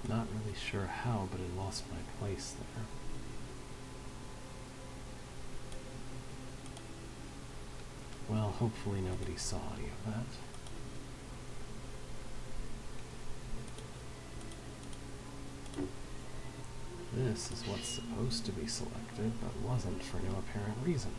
Not really sure how, but I lost my place there. Well, hopefully nobody saw any of that. This is what's supposed to be selected, but wasn't for no apparent reason.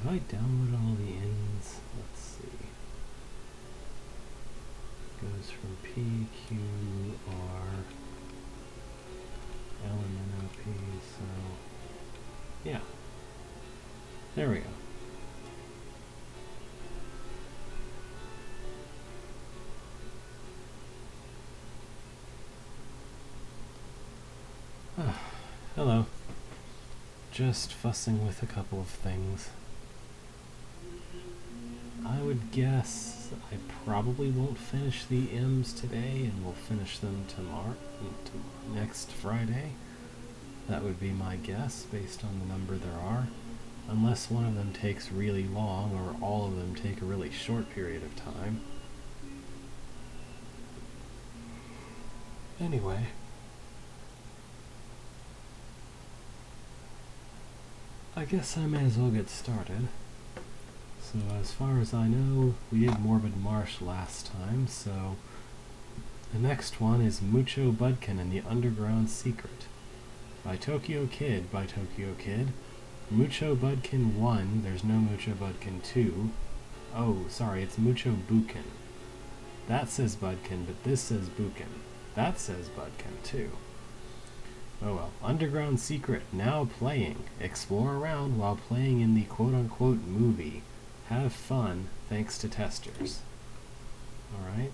Have I downloaded all the ends? Let's see. Goes from P, Q, R, L, and then OP, so... yeah. There we go. Hello. Just fussing with a couple of things. I would guess I probably won't finish the M's today, and we'll finish them tomorrow, next Friday. That would be my guess, based on the number there are. Unless one of them takes really long, or all of them take a really short period of time. Anyway. I guess I may as well get started. So as far as I know, we did Morbid Marsh last time, so the next one is Mucho Budkin and the Underground Secret by Tokyo Kid. Mucho Budkin 1, there's no Mucho Budkin 2. Oh, sorry, it's Mucho Bukin. That says Budkin, but this says Bukin. That says Budkin too. Oh well. Underground Secret, now playing. Explore around while playing in the quote-unquote movie. Have fun, thanks to testers. Alright.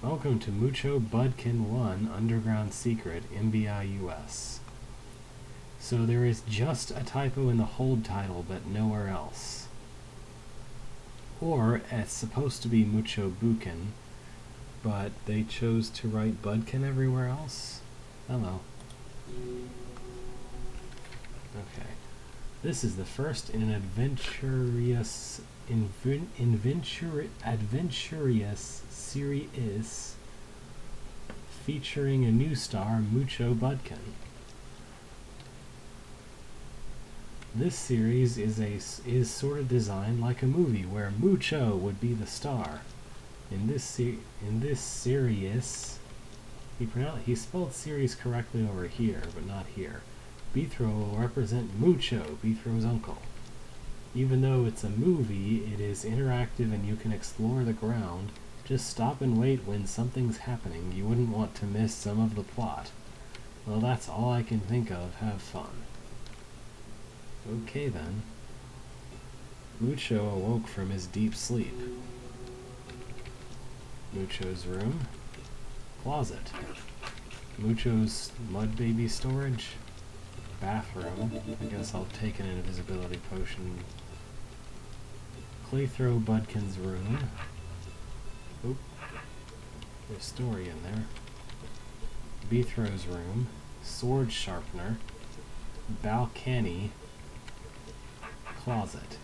Welcome to Mucho Budkin 1 Underground Secret MBIUS. So there is just a typo in the hold title, but nowhere else. Or it's supposed to be Mucho Bukin, but they chose to write Budkin everywhere else? Hello. Okay. This is the first in an adventurous series featuring a new star, Mucho Budkin. This series is sort of designed like a movie where Mucho would be the star. In this series, he spelled series correctly over here, but not here. Beethro will represent Mucho, Beethro's uncle. Even though it's a movie, it is interactive and you can explore the ground. Just stop and wait when something's happening. You wouldn't want to miss some of the plot. Well, that's all I can think of. Have fun. Okay then. Mucho awoke from his deep sleep. Mucho's room. Closet. Mucho's mud baby storage. Bathroom. I guess I'll take an invisibility potion. Claythrow Budkin's room. Oop. There's a story in there. Beethrow's room. Sword sharpener. Balcony. Closet.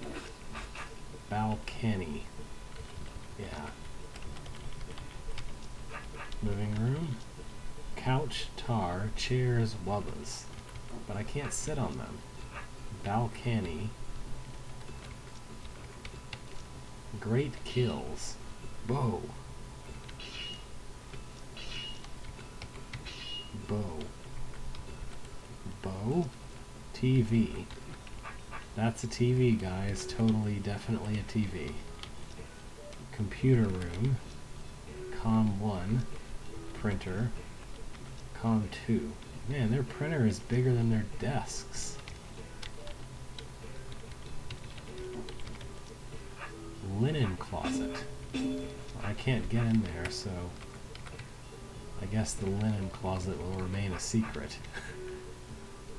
Balcony. Yeah. Living room. Couch, tar, chairs, wubbas. But I can't sit on them. Balcony. Great kills. Bow. Bow. Bow? TV. That's a TV, guys. Totally, definitely a TV. Computer room. Com 1. Printer. Com 2. Man, their printer is bigger than their desks. Linen closet. I can't get in there, so I guess the linen closet will remain a secret.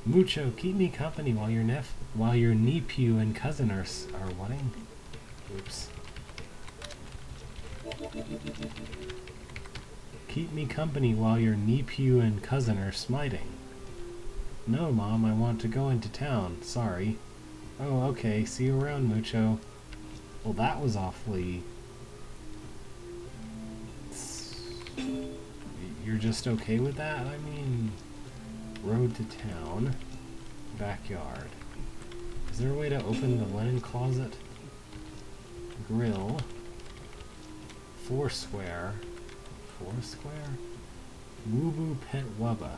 Mucho, keep me company while your nephew and cousin are wedding. Oops. Keep me company while your nephew and cousin are smiting. No, Mom, I want to go into town. Sorry. Oh, okay. See you around, Mucho. Well, that was awfully... You're just okay with that? I mean... Road to town. Backyard. Is there a way to open the linen closet? Grill. Foursquare. Foursquare? Woo Pet Wubba.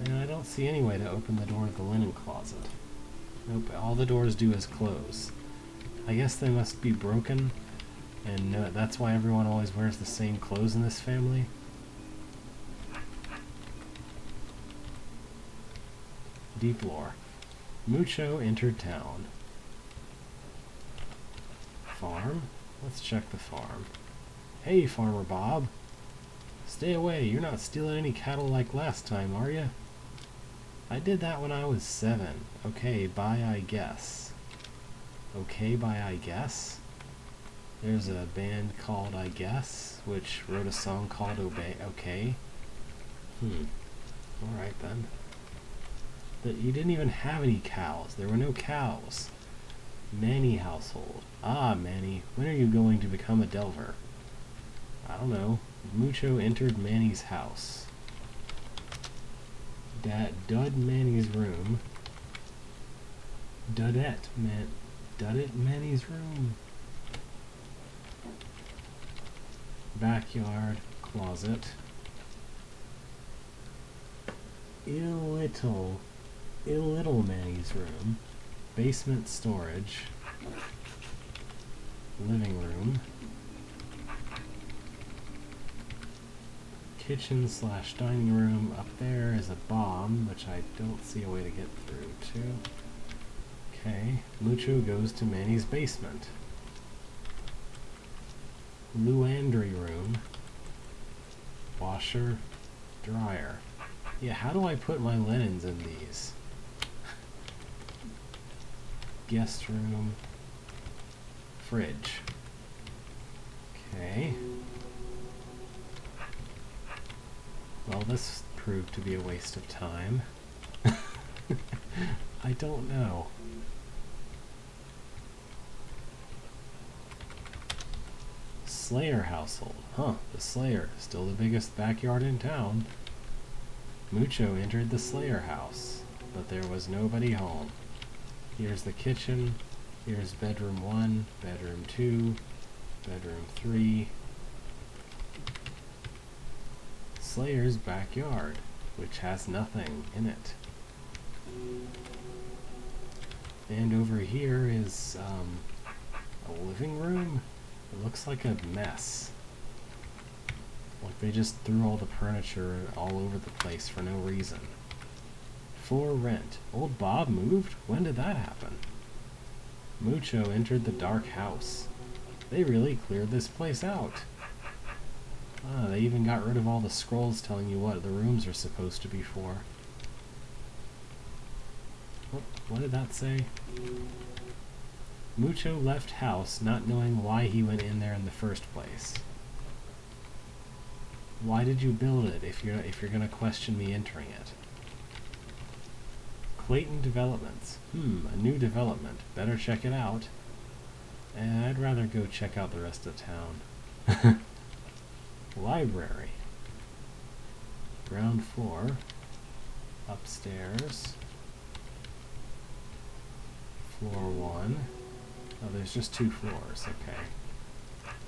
And I don't see any way to open the door of the linen closet. Nope, all the doors do is close. I guess they must be broken, and that's why everyone always wears the same clothes in this family. Deep lore. Mucho entered town. Farm? Let's check the farm. Hey, Farmer Bob. Stay away, you're not stealing any cattle like last time, are you? I did that when I was 7. Okay, bye I guess. Okay, bye I guess? There's a band called I Guess, which wrote a song called Okay. Alright then. You didn't even have any cows. There were no cows. Manny household. Ah, Manny, when are you going to become a Delver? I don't know. Mucho entered Manny's house. Dud Manny's room. Dudette Manny's room. Backyard, closet. Illittle Manny's room. Basement storage. Living room. Kitchen / dining room. Up there is a bomb, which I don't see a way to get through to. Okay, Mucho goes to Manny's basement. Luandry room. Washer, dryer. Yeah, how do I put my linens in these? Guest room. Fridge. Okay. Well, this proved to be a waste of time. I don't know. Slayer household. Huh, the Slayer. Still the biggest backyard in town. Mucho entered the Slayer house, but there was nobody home. Here's the kitchen. Here's bedroom 1, bedroom 2, bedroom 3. Slayer's backyard, which has nothing in it. And over here is a living room. It looks like a mess. Like they just threw all the furniture all over the place for no reason. For rent. Old Bob moved? When did that happen? Mucho entered the dark house. They really cleared this place out. Ah, they even got rid of all the scrolls telling you what the rooms are supposed to be for. What did that say? Mucho left house not knowing why he went in there in the first place. Why did you build it if you're gonna question me entering it? Clayton Developments. A new development. Better check it out. And I'd rather go check out the rest of town. Library. Ground floor. Upstairs. Floor 1. Oh, there's just 2 floors, okay.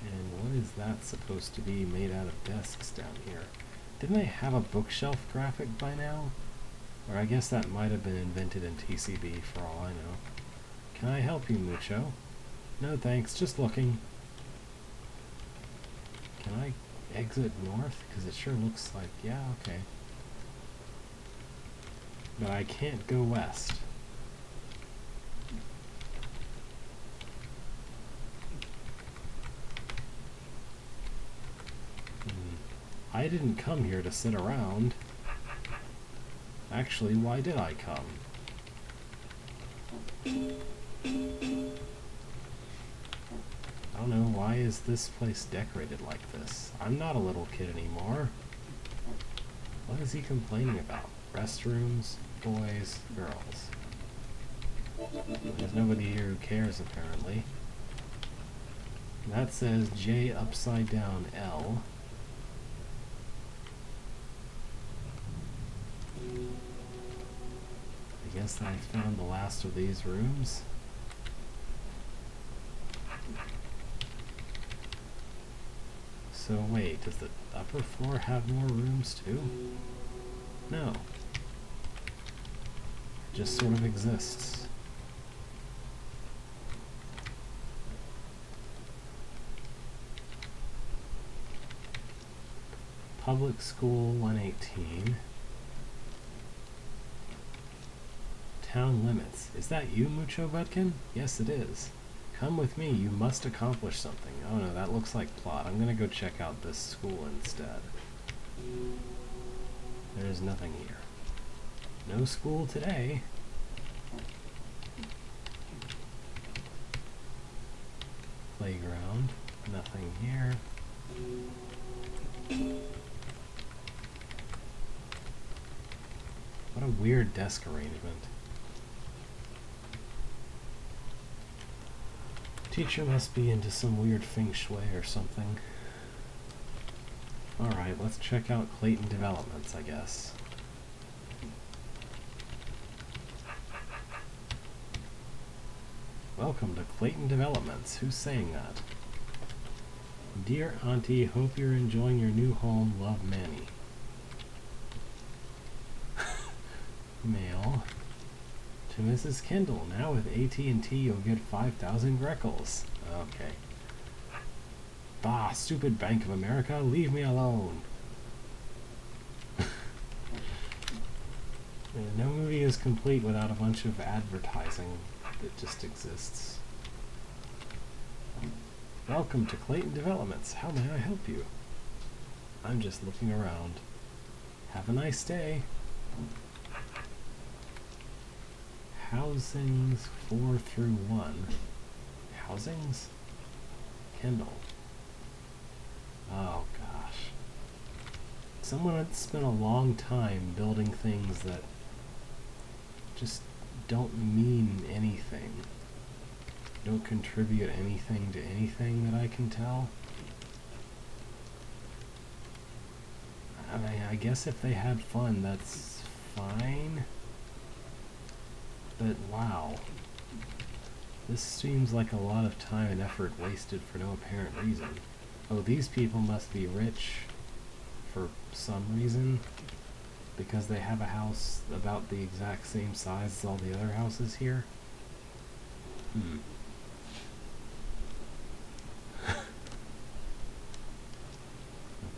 And what is that supposed to be made out of desks down here? Didn't they have a bookshelf graphic by now? Or I guess that might have been invented in TCB for all I know. Can I help you, Mucho? No thanks, just looking. Can I exit north? Because it sure looks like, yeah, okay. But I can't go west. I didn't come here to sit around. Actually, why did I come? I don't know, why is this place decorated like this? I'm not a little kid anymore. What is he complaining about? Restrooms, boys, girls. There's nobody here who cares, apparently. That says J upside down L. I guess I found the last of these rooms. So wait, does the upper floor have more rooms too? No. It just sort of exists. Public School 118. Town limits. Is that you, Mucho Butkin? Yes, it is. Come with me, you must accomplish something. Oh no, that looks like plot. I'm gonna go check out this school instead. There's nothing here. No school today. Playground. Nothing here. What a weird desk arrangement. Teacher must be into some weird feng shui or something. Alright, let's check out Clayton Developments, I guess. Welcome to Clayton Developments. Who's saying that? Dear Auntie, hope you're enjoying your new home. Love, Manny. Mail. To Mrs. Kendall, now with AT&T you'll get 5,000 Greckles. Okay. Bah, stupid Bank of America, leave me alone. No movie is complete without a bunch of advertising that just exists. Welcome to Clayton Developments. How may I help you? I'm just looking around. Have a nice day. Housings 4 through 1. Housings? Kendall. Oh gosh. Someone had spent a long time building things that just don't mean anything. Don't contribute anything to anything that I can tell. I mean, I guess if they had fun, that's fine. But wow. This seems like a lot of time and effort wasted for no apparent reason. Oh, these people must be rich for some reason. Because they have a house about the exact same size as all the other houses here.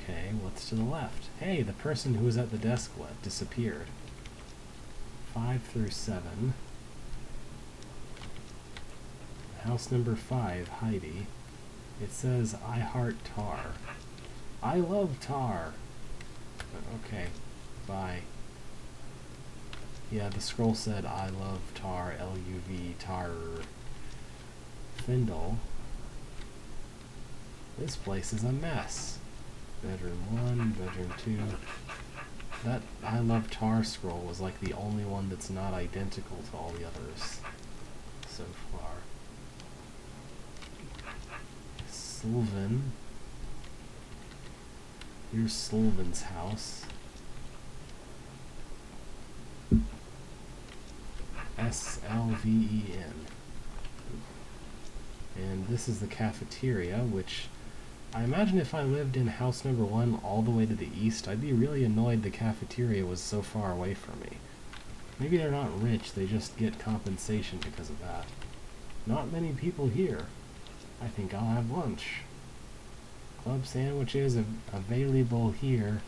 Okay, what's to the left? Hey, the person who was at the desk disappeared. 5 through 7. House number 5, Heidi. It says, I heart tar. I love tar. Okay, bye. Yeah, the scroll said, I love tar, L-U-V, tar. Findle. This place is a mess. Bedroom 1, bedroom 2. That I love tar scroll was like the only one that's not identical to all the others so far. Sylvan. Here's Sylvan's house. S-L-V-E-N. And this is the cafeteria, which I imagine if I lived in house number 1 all the way to the east, I'd be really annoyed the cafeteria was so far away from me. Maybe they're not rich, they just get compensation because of that. Not many people here. I think I'll have lunch. Club sandwiches available here.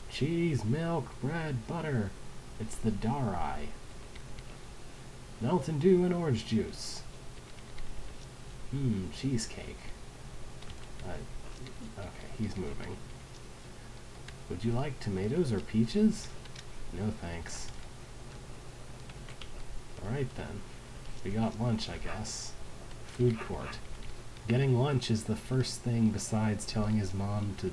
Cheese, milk, bread, butter. It's the Dari. Mountain Dew and orange juice. Cheesecake. Okay, he's moving. Would you like tomatoes or peaches? No thanks. Alright then. We got lunch, I guess. Food court. Getting lunch is the first thing besides telling his mom to...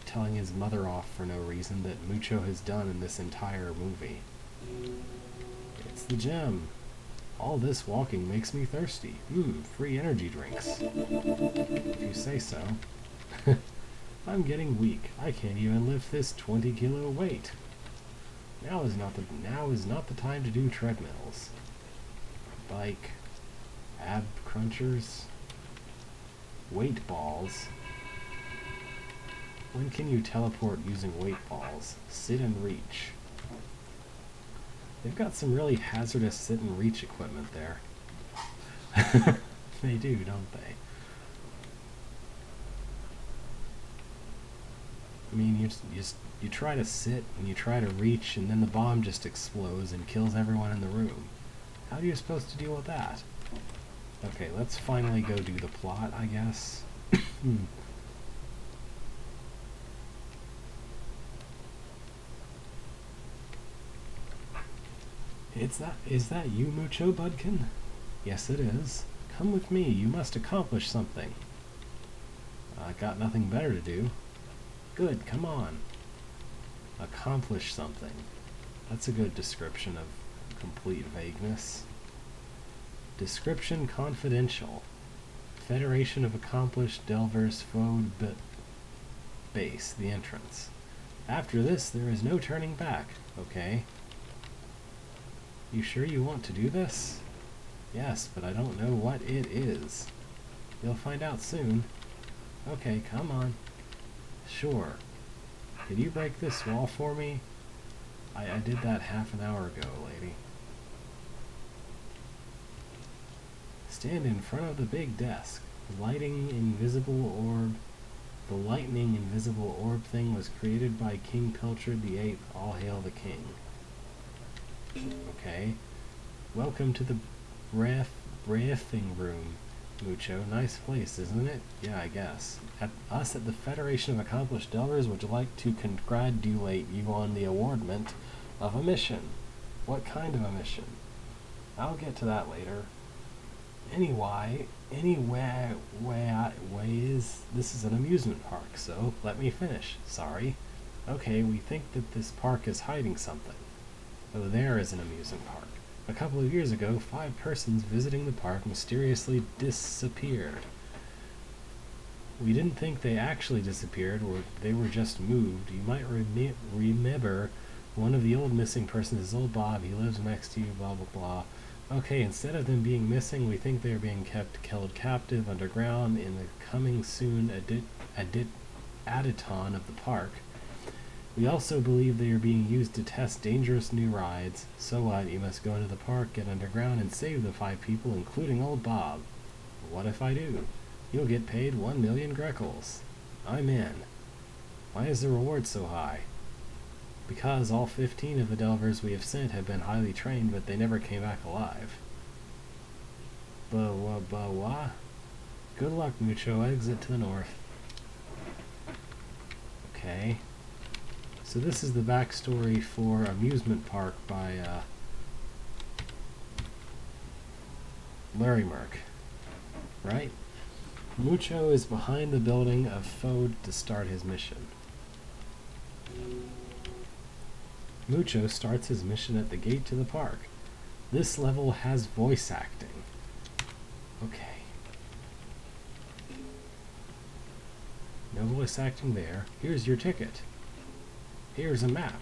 telling his mother off for no reason that Mucho has done in this entire movie. It's the gym. All this walking makes me thirsty. Free energy drinks. If you say so. I'm getting weak. I can't even lift this 20-kilo weight. Now is not the time to do treadmills. Bike. Ab crunchers. Weight balls. When can you teleport using weight balls? Sit and reach. They've got some really hazardous sit and reach equipment there. They do, don't they? I mean, you try to sit and you try to reach, and then the bomb just explodes and kills everyone in the room. How are you supposed to deal with that? Okay, let's finally go do the plot, I guess. Is that you, Mucho Budkin? Yes, it is. Come with me. You must accomplish something. I got nothing better to do. Good, come on. Accomplish something. That's a good description of complete vagueness. Description confidential. Federation of Accomplished Delvers Fode Base, the entrance. After this, there is no turning back. Okay. You sure you want to do this? Yes, but I don't know what it is. You'll find out soon. Okay, come on. Sure. Could you break this wall for me? I did that half an hour ago, lady. Stand in front of the big desk. The lightning invisible orb thing was created by King Pilchard VIII. All hail the king. Okay. Welcome to the breathing room, Mucho. Nice place, isn't it? Yeah, I guess. Us at the Federation of Accomplished Delvers would like to congratulate you on the awardment of a mission. What kind of a mission? I'll get to that later. Anyway, this is an amusement park, so let me finish. Sorry. Okay, we think that this park is hiding something. Oh, there is an amusement park. A couple of years ago, 5 persons visiting the park mysteriously disappeared. We didn't think they actually disappeared, or they were just moved. You might remember one of the old missing persons is old Bob. He lives next to you, blah, blah, blah. Okay, instead of them being missing, we think they are being held captive underground in the coming soon additon of the park. We also believe they are being used to test dangerous new rides. So what? You must go into the park, get underground, and save the 5 people, including old Bob. What if I do? You'll get paid 1 million Greckles. I'm in. Why is the reward so high? Because all 15 of the Delvers we have sent have been highly trained, but they never came back alive. What? Good luck, Mucho. Exit to the north. Okay. So this is the backstory for Amusement Park by Larry Merck, right? Mucho is behind the building of Fode to start his mission. Mucho starts his mission at the gate to the park. This level has voice acting. Okay. No voice acting there. Here's your ticket. Here's a map.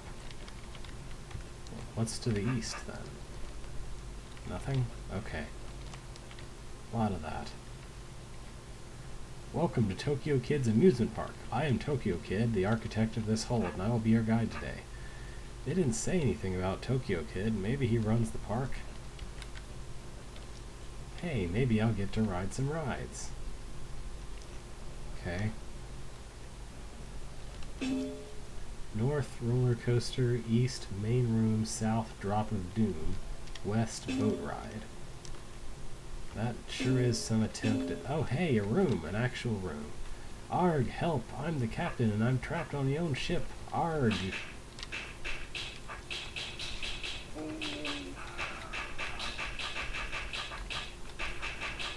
What's to the east, then? Nothing? Okay. A lot of that. Welcome to Tokyo Kid's Amusement Park. I am Tokyo Kid, the architect of this hold, and I will be your guide today. They didn't say anything about Tokyo Kid. Maybe he runs the park? Hey, maybe I'll get to ride some rides. Okay. North roller coaster, east main room, south drop of doom, west boat ride. That sure is some attempt at... Oh, hey, a room, an actual room. Arg, help! I'm the captain and I'm trapped on the own ship. Arg!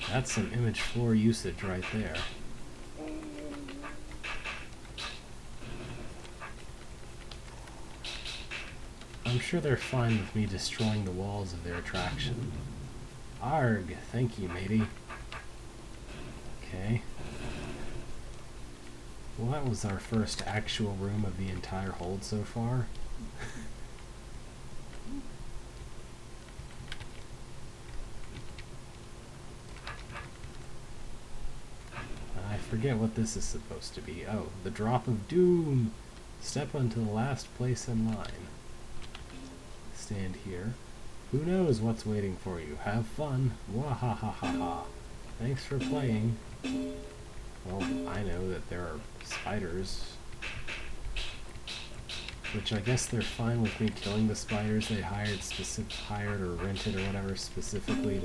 That's some image 4 usage right there. I'm sure they're fine with me destroying the walls of their attraction. Arg! Thank you, matey. Okay. Well, that was our first actual room of the entire hold so far. I forget what this is supposed to be. Oh, the drop of doom! Step onto the last place in line. Stand here. Who knows what's waiting for you? Have fun. Wahahaha. Thanks for playing. Well, I know that there are spiders. Which I guess they're fine with me killing the spiders they hired or rented or whatever specifically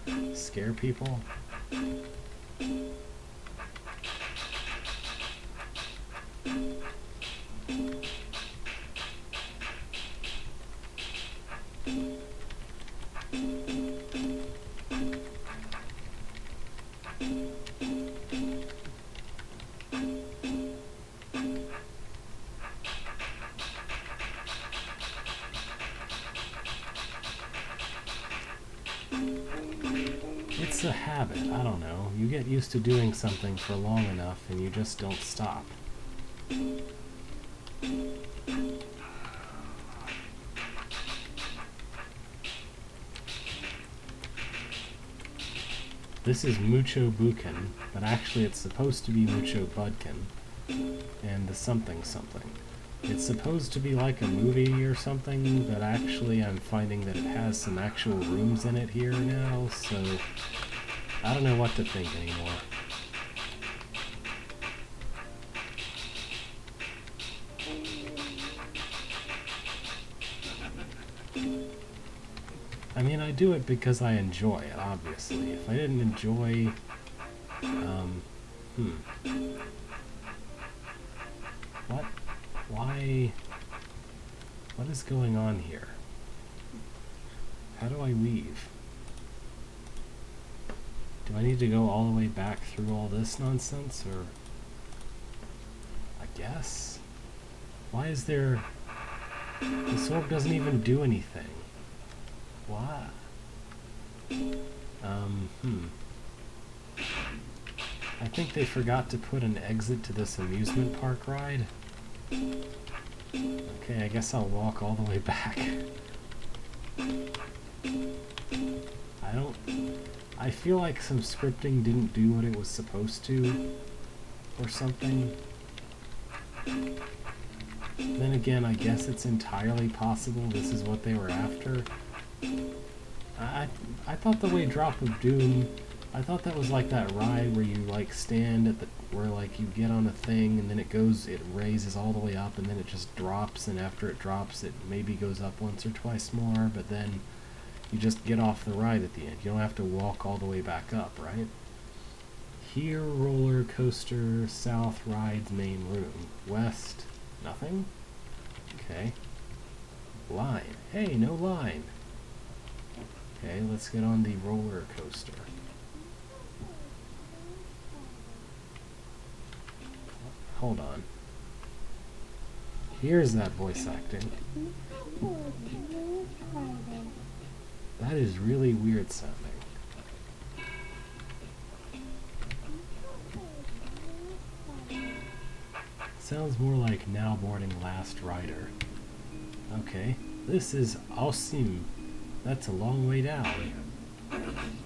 to scare people. It's a habit, I don't know. You get used to doing something for long enough and you just don't stop. This is Mucho Bukin, but actually it's supposed to be Mucho Budkin, and the something something. It's supposed to be like a movie or something, but actually I'm finding that it has some actual rooms in it here now, so I don't know what to think anymore. I mean, I do it because I enjoy it, obviously. If I didn't enjoy, What? Why? What is going on here? How do I leave? Do I need to go all the way back through all this nonsense, or? I guess? Why is there... This orb doesn't even do anything. Why? I think they forgot to put an exit to this amusement park ride. Okay, I guess I'll walk all the way back. I feel like some scripting didn't do what it was supposed to, or something. Then again, I guess it's entirely possible this is what they were after. I thought the way Drop of Doom, I thought that was like that ride where you like stand at the, where like you get on a thing and then it raises all the way up and then it just drops, and after it drops it maybe goes up once or twice more, but then you just get off the ride at the end. You don't have to walk all the way back up, right? Here, roller coaster, south, rides, main room. West, nothing? Okay. Line. Hey, no line. Okay, let's get on the roller coaster. Hold on. Here's that voice acting. That is really weird sounding. Sounds more like Now Boarding Last Rider. Okay, this is Osim. That's a long way down.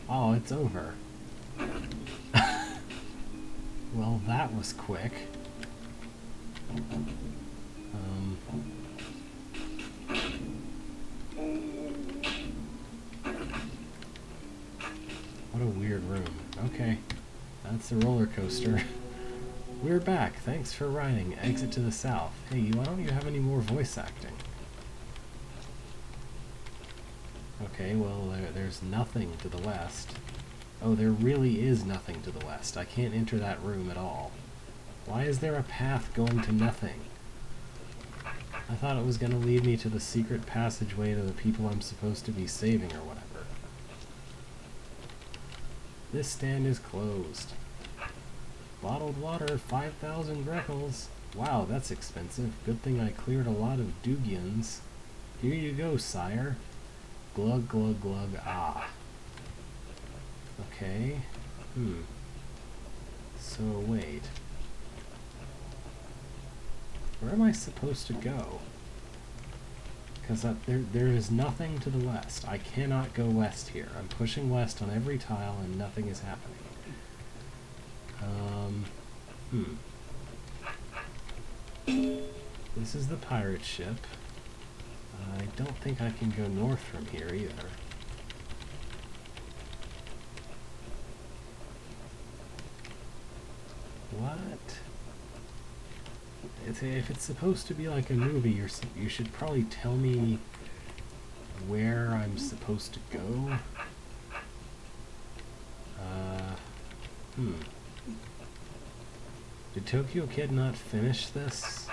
Oh, it's over. Well, that was quick. What a weird room. Okay, that's the roller coaster. We're back. Thanks for riding. Exit to the south. Hey, why don't you have any more voice acting? Okay, well, there's nothing to the west. Oh, there really is nothing to the west. I can't enter that room at all. Why is there a path going to nothing? I thought it was going to lead me to the secret passageway to the people I'm supposed to be saving or whatever. This stand is closed. Bottled water, 5,000 Greckles. Wow, that's expensive. Good thing I cleared a lot of Dugians. Here you go, sire. Glug, glug, glug, ah. Okay. So, wait. Where am I supposed to go? Because there is nothing to the west. I cannot go west here. I'm pushing west on every tile and nothing is happening. This is the pirate ship. I don't think I can go north from here either. What? If it's supposed to be like a movie, you should probably tell me where I'm supposed to go. Did Tokyo Kid not finish this?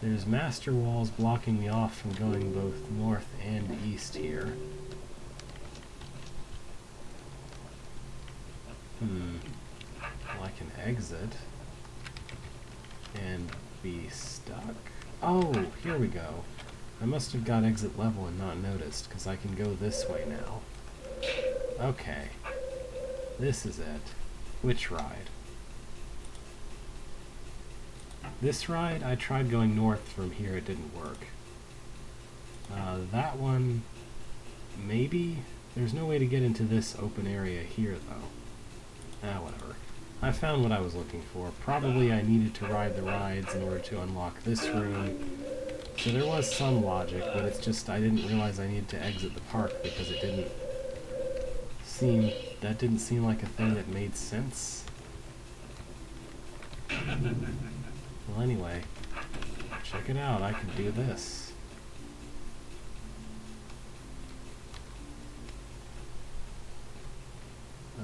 There's master walls blocking me off from going both north and east here. Well, I can exit and be stuck. Oh, here we go. I must have got exit level and not noticed, because I can go this way now. Okay. This is it. Which ride? This ride, I tried going north from here, it didn't work. That one, maybe? There's no way to get into this open area here, though. Whatever. I found what I was looking for. Probably I needed to ride the rides in order to unlock this room. So there was some logic, but it's just I didn't realize I needed to exit the park because it didn't seem... That didn't seem like a thing that made sense. Well, anyway, check it out. I can do this.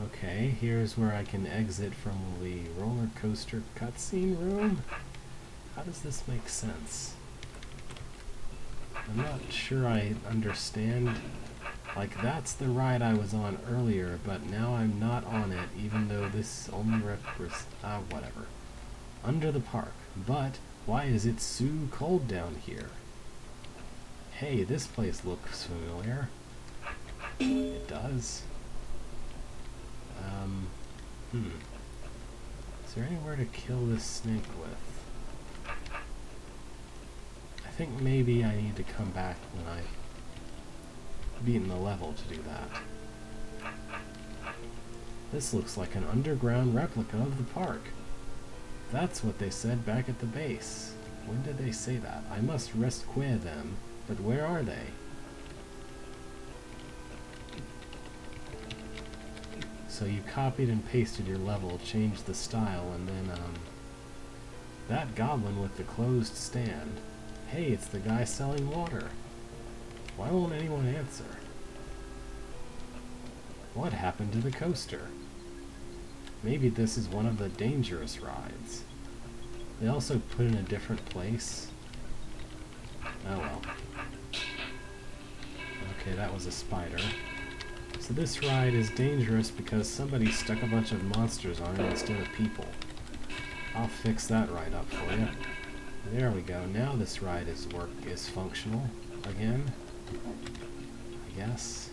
Okay, here's where I can exit from the roller coaster cutscene room. How does this make sense? I'm not sure I understand. Like, that's the ride I was on earlier, but now I'm not on it, even though this only represents... whatever. Under the park. But, why is it so cold down here? Hey, this place looks familiar. It does. Is there anywhere to kill this snake with? I think maybe I need to come back when I've beaten the level to do that. This looks like an underground replica of the park. That's what they said back at the base. When did they say that? I must rescue them, but where are they? So you copied and pasted your level, changed the style, and then, that goblin with the closed stand. Hey, it's the guy selling water. Why won't anyone answer? What happened to the coaster? Maybe this is one of the dangerous rides. They also put in a different place. Oh well. Okay, that was a spider. So this ride is dangerous because somebody stuck a bunch of monsters on it instead of people. I'll fix that right up for you. There we go. Now this ride is functional again. I guess.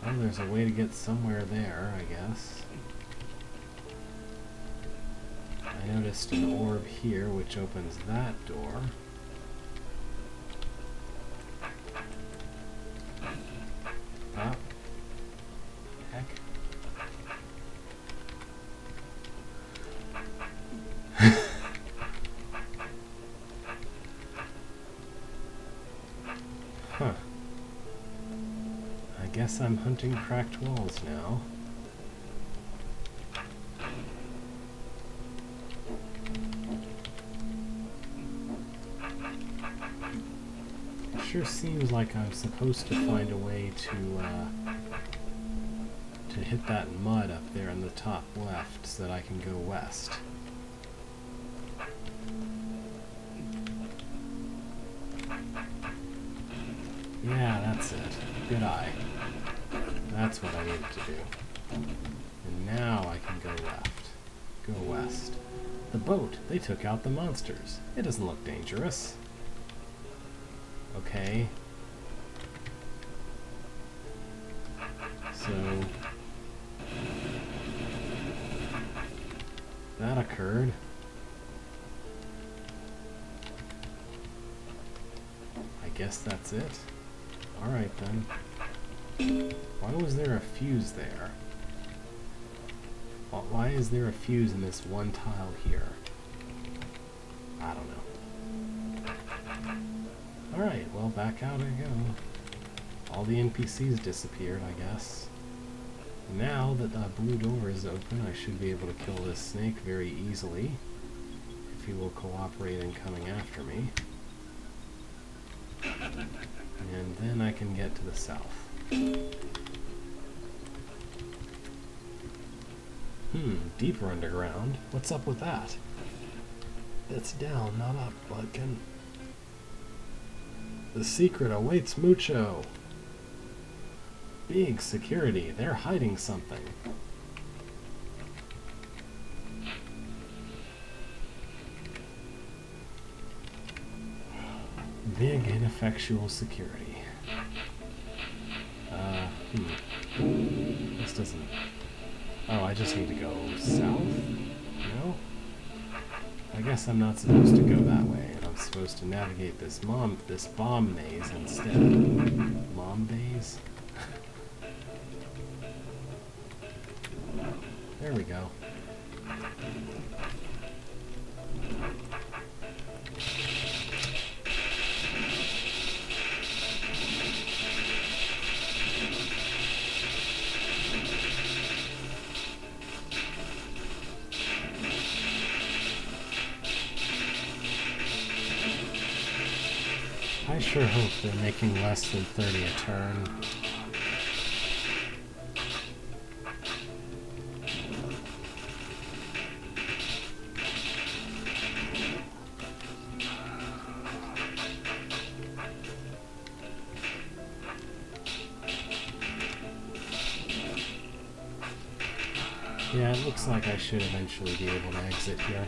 Oh, there's a way to get somewhere there, I guess. I noticed an orb here which opens that door. Ah. Heck. Huh. I guess I'm hunting cracked walls now. sure seems like I'm supposed to find a way to hit that mud up there in the top left so that I can go west. Yeah, that's it. Good eye. That's what I needed to do. And now I can go left. Go west. The boat! They took out the monsters. It doesn't look dangerous. Okay. So... that occurred. I guess that's it. Alright then. Why was there a fuse there? Why is there a fuse in this one tile here? I don't know. Alright, well, back out I go. All the NPCs disappeared, I guess. Now that the blue door is open, I should be able to kill this snake very easily, if he will cooperate in coming after me. And then I can get to the south. Deeper underground? What's up with that? It's down, not up, Budkin. The secret awaits Mucho! Big security, they're hiding something. Big ineffectual security. This doesn't... Oh, I just need to go south? No? I guess I'm not supposed to go that way, and I'm supposed to navigate this bomb maze instead. Mom maze? There we go. I sure hope they're making less than 30 a turn. Yeah, it looks like I should eventually be able to exit here.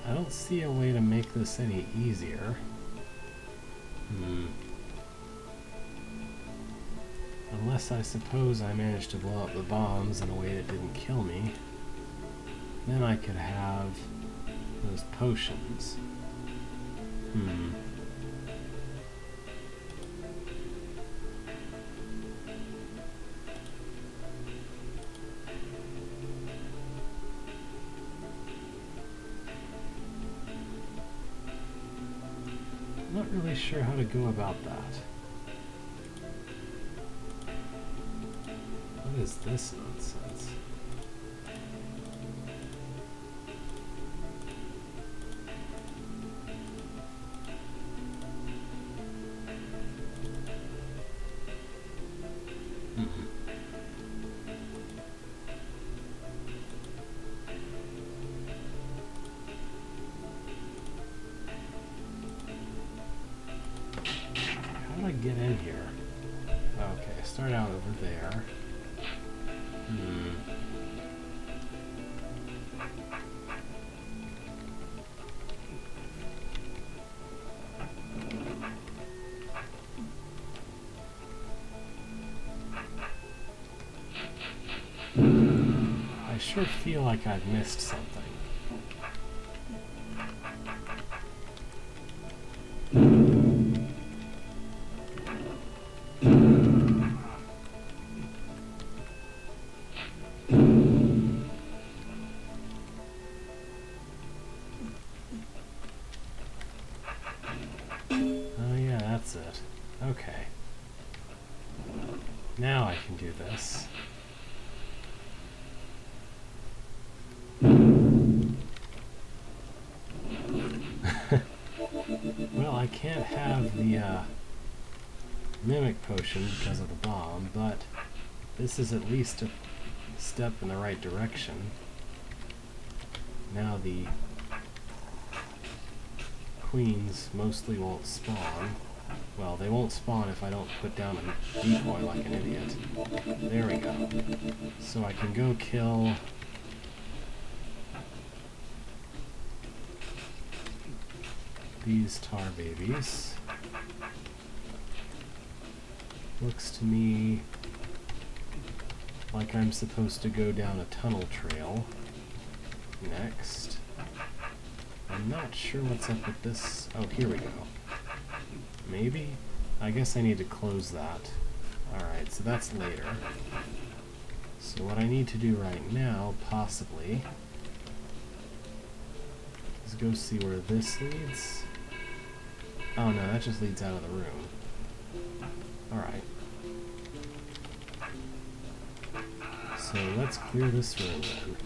I don't see a way to make this any easier. Unless I suppose I managed to blow up the bombs in a way that didn't kill me. Then I could have those potions. Not really sure how to go about that. What is this nonsense? How do I get in here? Okay, start out over there. sure feel like I've missed something. Oh yeah, that's it. Okay. Now I can do this. Well, I can't have the mimic potion because of the bomb, but this is at least a step in the right direction. Now the queens mostly won't spawn. Well, they won't spawn if I don't put down a decoy like an idiot. There we go. So I can go kill these tar babies. Looks to me like I'm supposed to go down a tunnel trail next. I'm not sure what's up with this. Oh, here we go. Maybe? I guess I need to close that. Alright, so that's later. So what I need to do right now, possibly, is go see where this leads. Oh no, that just leads out of the room. Alright. So let's clear this room then.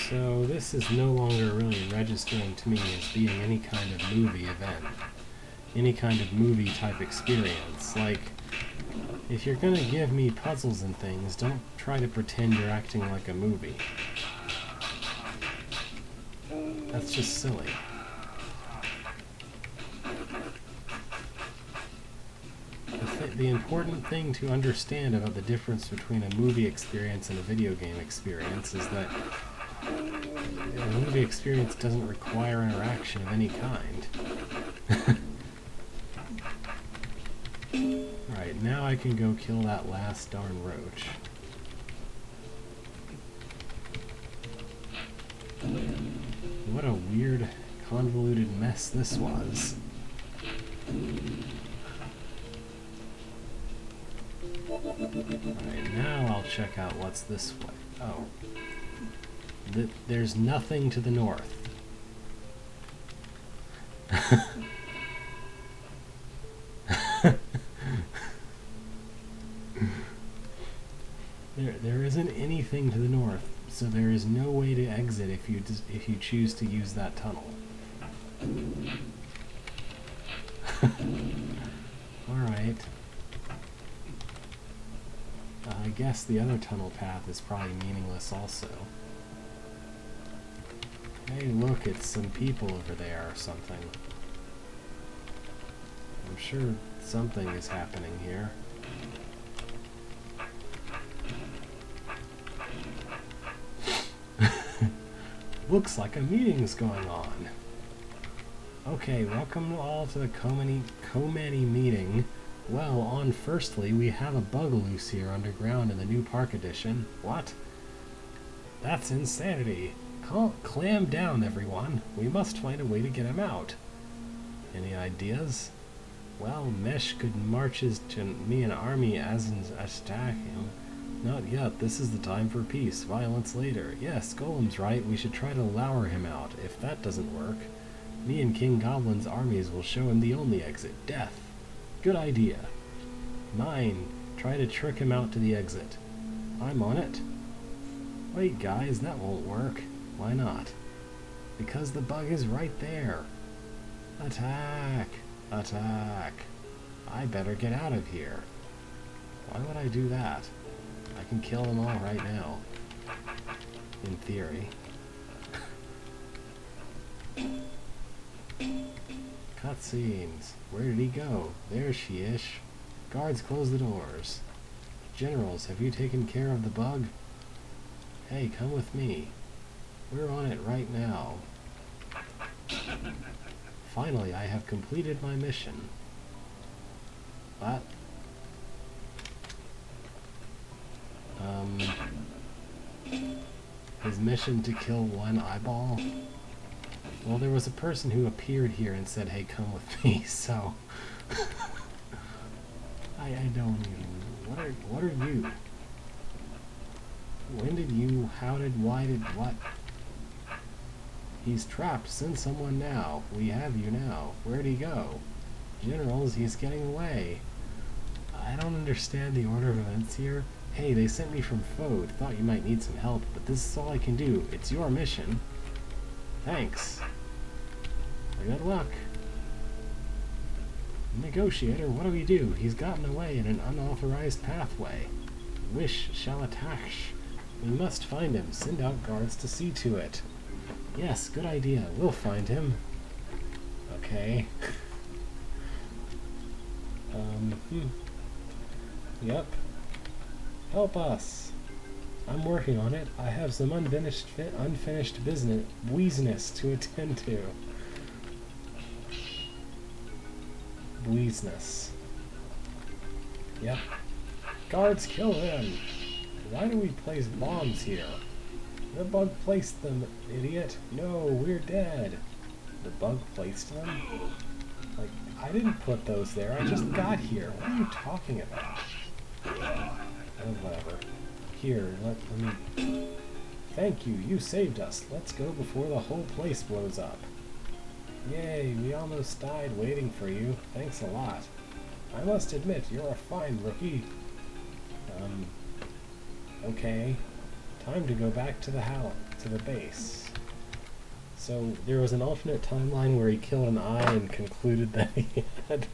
So this is no longer really registering to me as being any kind of movie event. Any kind of movie type experience. Like, if you're gonna give me puzzles and things, don't try to pretend you're acting like a movie. That's just silly. The important thing to understand about the difference between a movie experience and a video game experience is that a movie experience doesn't require interaction of any kind. Alright, now I can go kill that last darn roach. What a weird, convoluted mess this was. Alright, now I'll check out what's this way. Oh. There's nothing to the north. There isn't anything to the north, so there is no way to exit if you choose to use that tunnel. Alright. I guess the other tunnel path is probably meaningless also. Hey, look, it's some people over there or something. I'm sure something is happening here. Looks like a meeting's going on. Okay, welcome all to the Komani meeting. Well, on firstly, we have a bug loose here underground in the new Park Edition. What? That's insanity. Clam down, everyone. We must find a way to get him out. Any ideas? Well, Mesh could march me an army as an attack him. Not yet. This is the time for peace. Violence later. Yes, Golem's right. We should try to lure him out. If that doesn't work, me and King Goblin's armies will show him the only exit. Death. Good idea. 9. Try to trick him out to the exit. I'm on it. Wait, guys, that won't work. Why not? Because the bug is right there. Attack! Attack! I better get out of here. Why would I do that? I can kill them all right now. In theory. Cutscenes. Where did he go? There she is. Guards, close the doors. Generals, have you taken care of the bug? Hey, come with me. We're on it right now. Finally, I have completed my mission. What? His mission to kill one eyeball? Well, there was a person who appeared here and said, hey, come with me, so... I don't even... What are you? When did you... How did... Why did... What? He's trapped. Send someone now. We have you now. Where'd he go? Generals, he's getting away. I don't understand the order of events here. Hey, they sent me from Fode. Thought you might need some help, but this is all I can do. It's your mission. Thanks. Good luck. Negotiator, what do we do? He's gotten away in an unauthorized pathway. Wish shall attach. We must find him. Send out guards to see to it. Yes, good idea. We'll find him. Okay. Yep. Help us. I'm working on it. I have some unfinished business to attend to. Business. Yep. Guards, kill him! Why do we place bombs here? The bug placed them, idiot. No, we're dead. The bug placed them? Like, I didn't put those there. I just got here. What are you talking about? Oh, whatever. Here, let me... Thank you, you saved us. Let's go before the whole place blows up. Yay, we almost died waiting for you. Thanks a lot. I must admit, you're a fine rookie. Okay. Time to go back to the base. So, there was an alternate timeline where he killed an eye and concluded that he had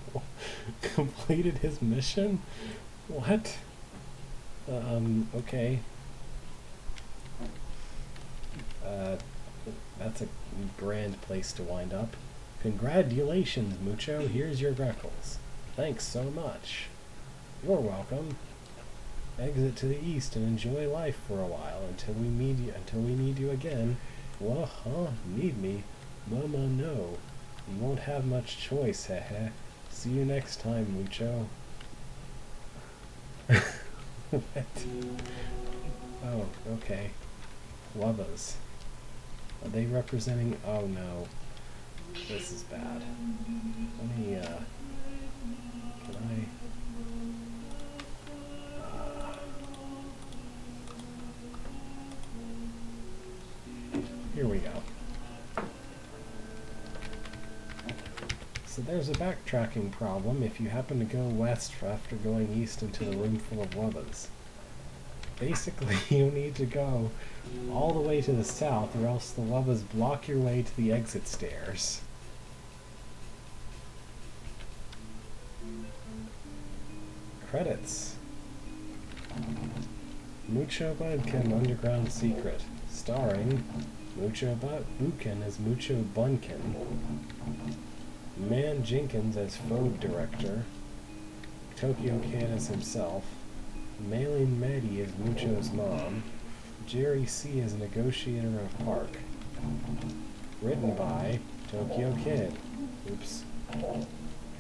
completed his mission? What? Okay. That's a grand place to wind up. Congratulations, Mucho. Here's your Greckles. Thanks so much. You're welcome. Exit to the east and enjoy life for a while until we need you again. What, huh? Need me? Mama, no. You won't have much choice, heh. See you next time, Mucho. What? Oh, okay. Wubbas. Are they representing... Oh no. This is bad. Let me, can I... Here we go. So there's a backtracking problem if you happen to go west after going east into the room full of Wubbas. Basically, you need to go all the way to the south, or else the Wubbas block your way to the exit stairs. Credits. Mucho Bunkin Underground Secret. Starring Mucho Bukin as Mucho Bunkin, Man Jenkins as Fode Director, Tokyo Kid as himself, Maylene Meddy as Mucho's mom, Jerry C. as Negotiator of Park. Written by Tokyo Kid. Oops.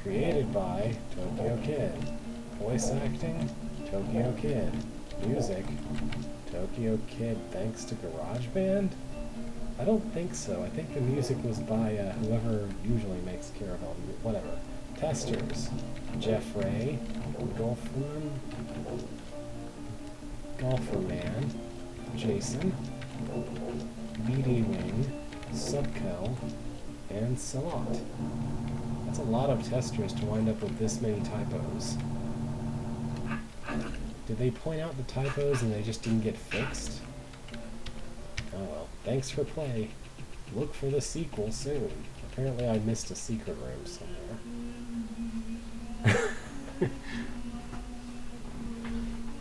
Created by Tokyo Kid. Voice acting, Tokyo Kid. Music, Tokyo Kid thanks to GarageBand? I don't think so. I think the music was by whoever usually makes Caravel. Whatever. Testers, Jeff Ray, Golfer Man, Jason, BD Wing, Subkel, and Salat. That's a lot of testers to wind up with this many typos. Did they point out the typos and they just didn't get fixed? Oh well. Thanks for play. look for the sequel soon. Apparently I missed a secret room somewhere.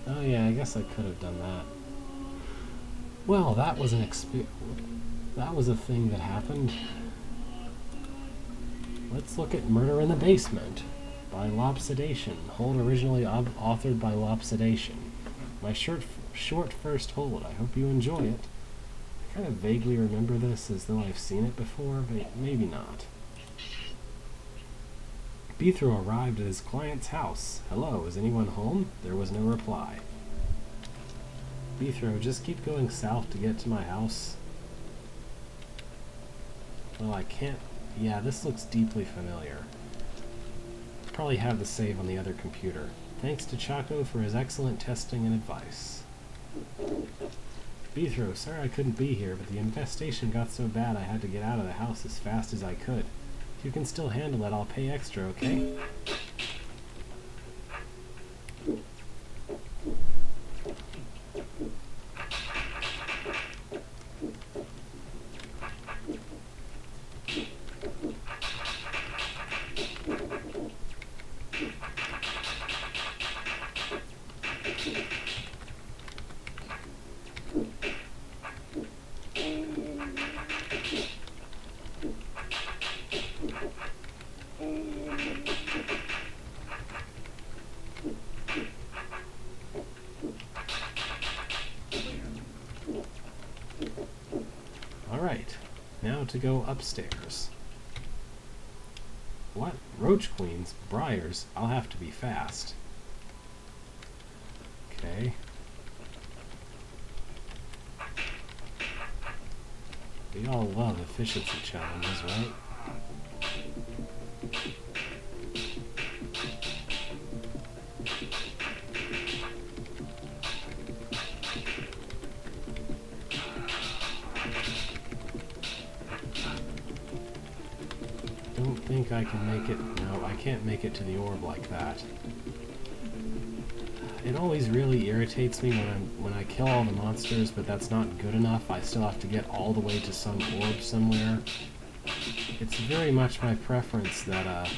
Oh yeah, I guess I could have done that. Well, that was an that was a thing that happened. Let's look at Murder in the Basement by Lopsidation. Hold originally authored by Lopsidation. My short first hold. I hope you enjoy it. I kind of vaguely remember this as though I've seen it before, but maybe not. Beethro arrived at his client's house. Hello, is anyone home? There was no reply. Beethro, just keep going south to get to my house. Well, I can't... Yeah, this looks deeply familiar. Probably have the save on the other computer. Thanks to Chaco for his excellent testing and advice. Beethro, sorry I couldn't be here, but the infestation got so bad I had to get out of the house as fast as I could. If you can still handle it, I'll pay extra, okay? Alright, now to go upstairs. What? Roach Queens? Briars? I'll have to be fast. Okay. We all love efficiency challenges, right? Don't think I can make it. No, I can't make it to the orb like that. It always really irritates me when I kill all the monsters, but that's not good enough. I still have to get all the way to some orb somewhere. It's very much my preference that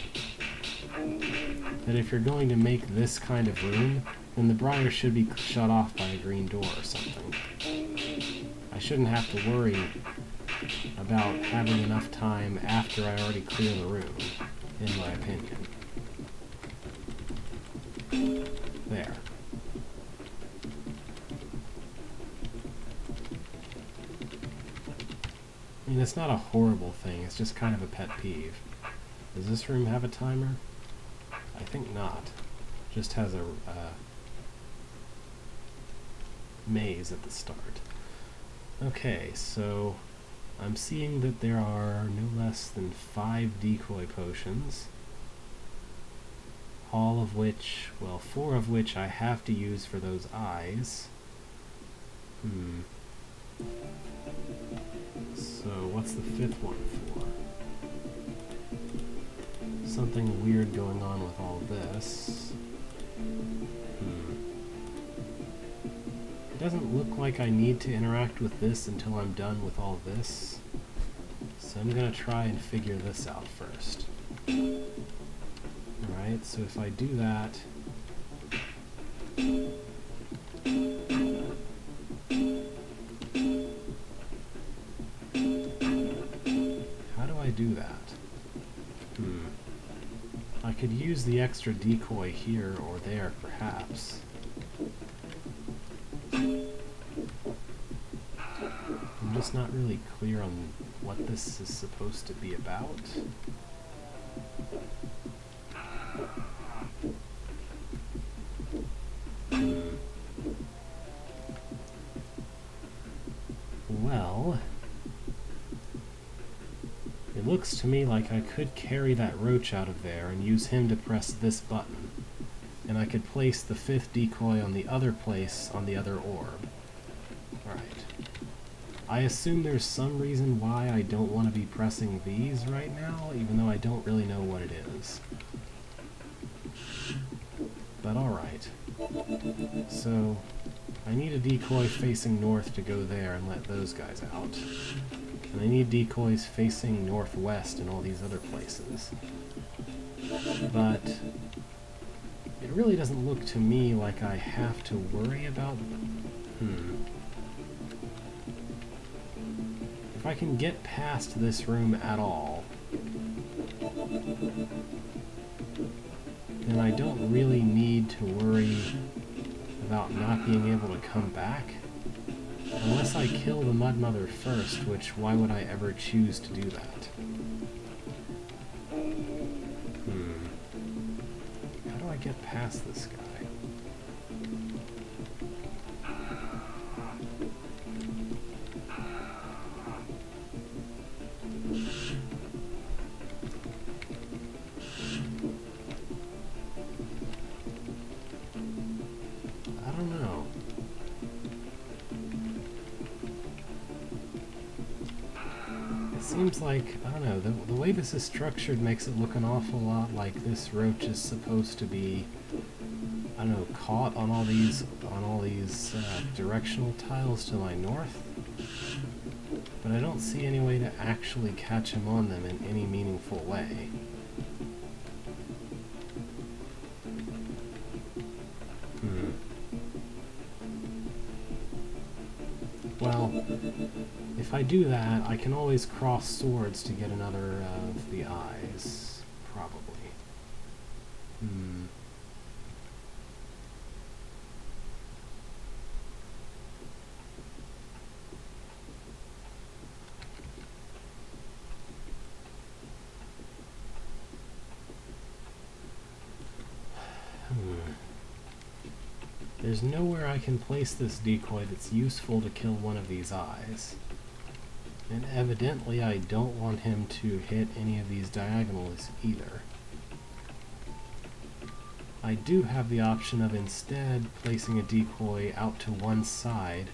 if you're going to make this kind of room, then the briar should be shut off by a green door or something. I shouldn't have to worry about having enough time after I already clear the room, in my opinion. There. I mean, it's not a horrible thing, it's just kind of a pet peeve. Does this room have a timer? I think not. Just has a maze at the start. Okay, so I'm seeing that there are no less than 5 decoy potions. All of which, well, 4 of which I have to use for those eyes. So what's the 5th one for? Something weird going on with all this. It doesn't look like I need to interact with this until I'm done with all this. So I'm gonna try and figure this out first. Alright, so if I do that... How do I do that? I could use the extra decoy here or there, perhaps. I'm just not really clear on what this is supposed to be about. Well, it looks to me like I could carry that roach out of there and use him to press this button. And I could place the 5th decoy on the other place on the other orb. Alright. I assume there's some reason why I don't want to be pressing these right now, even though I don't really know what it is. But alright. So, I need a decoy facing north to go there and let those guys out. And I need decoys facing northwest and all these other places. But it really doesn't look to me like I have to worry about... If I can get past this room at all, then I don't really need to worry about not being able to come back. Unless I kill the Mud Mother first, which why would I ever choose to do that? How do I get past this guy? I don't know. It seems like, I don't know, the way this is structured makes it look an awful lot like this roach is supposed to be, I don't know, caught on all these directional tiles to my north. But I don't see any way to actually catch him on them in any meaningful way. Well, if I do that, I can always cross swords to get another of the eyes, probably. There's nowhere I can place this decoy that's useful to kill one of these eyes. And evidently I don't want him to hit any of these diagonals either. I do have the option of instead placing a decoy out to one side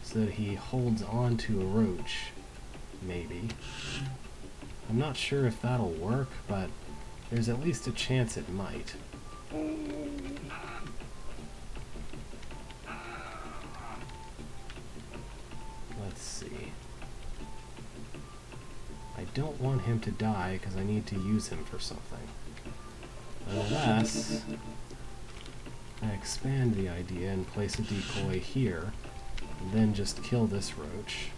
so that he holds on to a roach, maybe. I'm not sure if that'll work, but there's at least a chance it might. Let's see. I don't want him to die because I need to use him for something. Unless I expand the idea and place a decoy here, and then just kill this roach.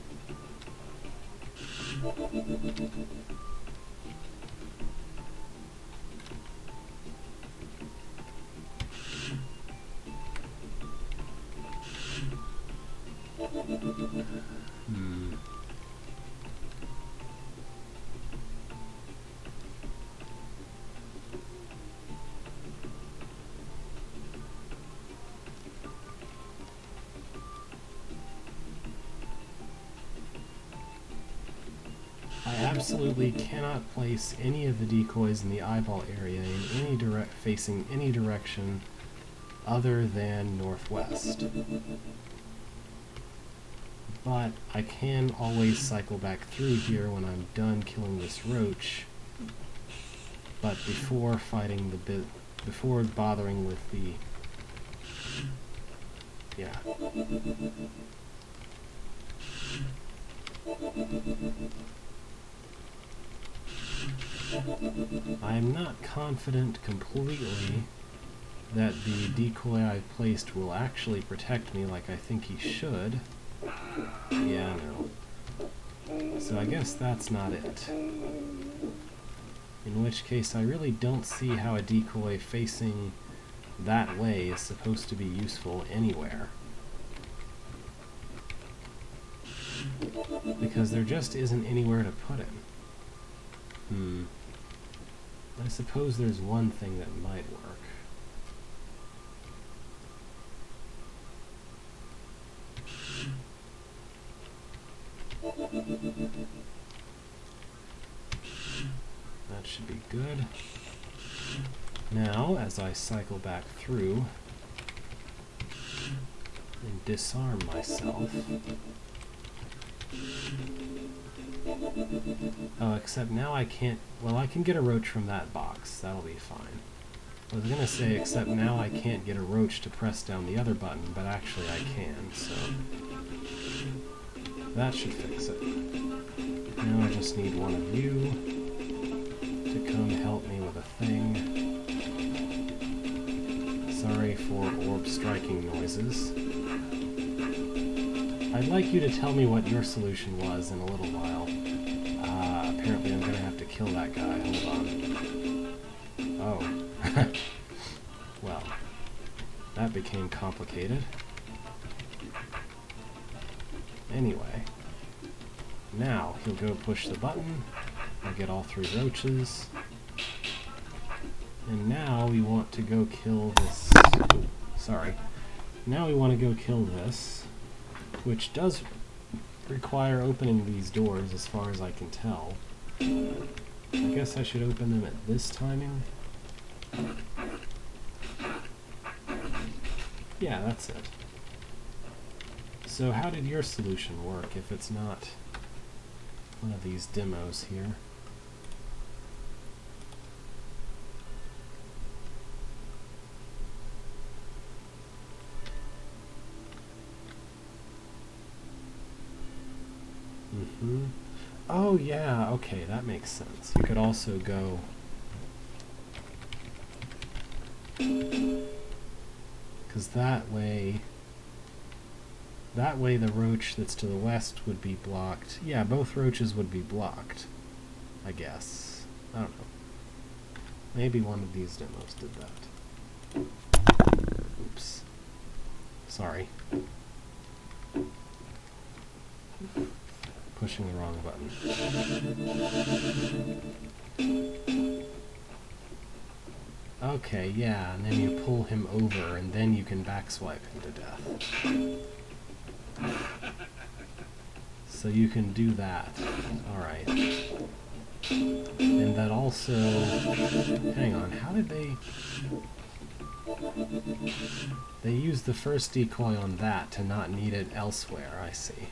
I absolutely cannot place any of the decoys in the eyeball area in any facing any direction other than northwest. But I can always cycle back through here when I'm done killing this roach, but before fighting before bothering with the... yeah. I'm not confident completely that the decoy I've placed will actually protect me like I think he should. Yeah, no. So I guess that's not it. In which case I really don't see how a decoy facing that way is supposed to be useful anywhere. Because there just isn't anywhere to put him. I suppose there's one thing that might work. That should be good. Now, as I cycle back through and disarm myself... Oh, except now I can't... Well, I can get a roach from that box. That'll be fine. I was gonna say, except now I can't get a roach to press down the other button, but actually I can, so... That should fix it. Now I just need one of you to come help me with a thing. Sorry for orb striking noises. I'd like you to tell me what your solution was in a little while. Apparently I'm gonna have to kill that guy. Hold on. Oh. Well, that became complicated. Anyway, now he'll go push the button. I'll get all 3 roaches. And now we want to go kill this... Sorry. Now we want to go kill this, which does require opening these doors as far as I can tell. I guess I should open them at this timing. Yeah, that's it. So how did your solution work if it's not one of these demos here? Mm-hmm. Oh yeah, okay, that makes sense. You could also go... Because that way the roach that's to the west would be blocked. Yeah, both roaches would be blocked, I guess. I don't know. Maybe one of these demos did that. Oops. Sorry. Pushing the wrong button. Okay, yeah, and then you pull him over, and then you can backswipe him to death. So you can do that. Alright. And that also... Hang on, how did they... They used the first decoy on that to not need it elsewhere, I see.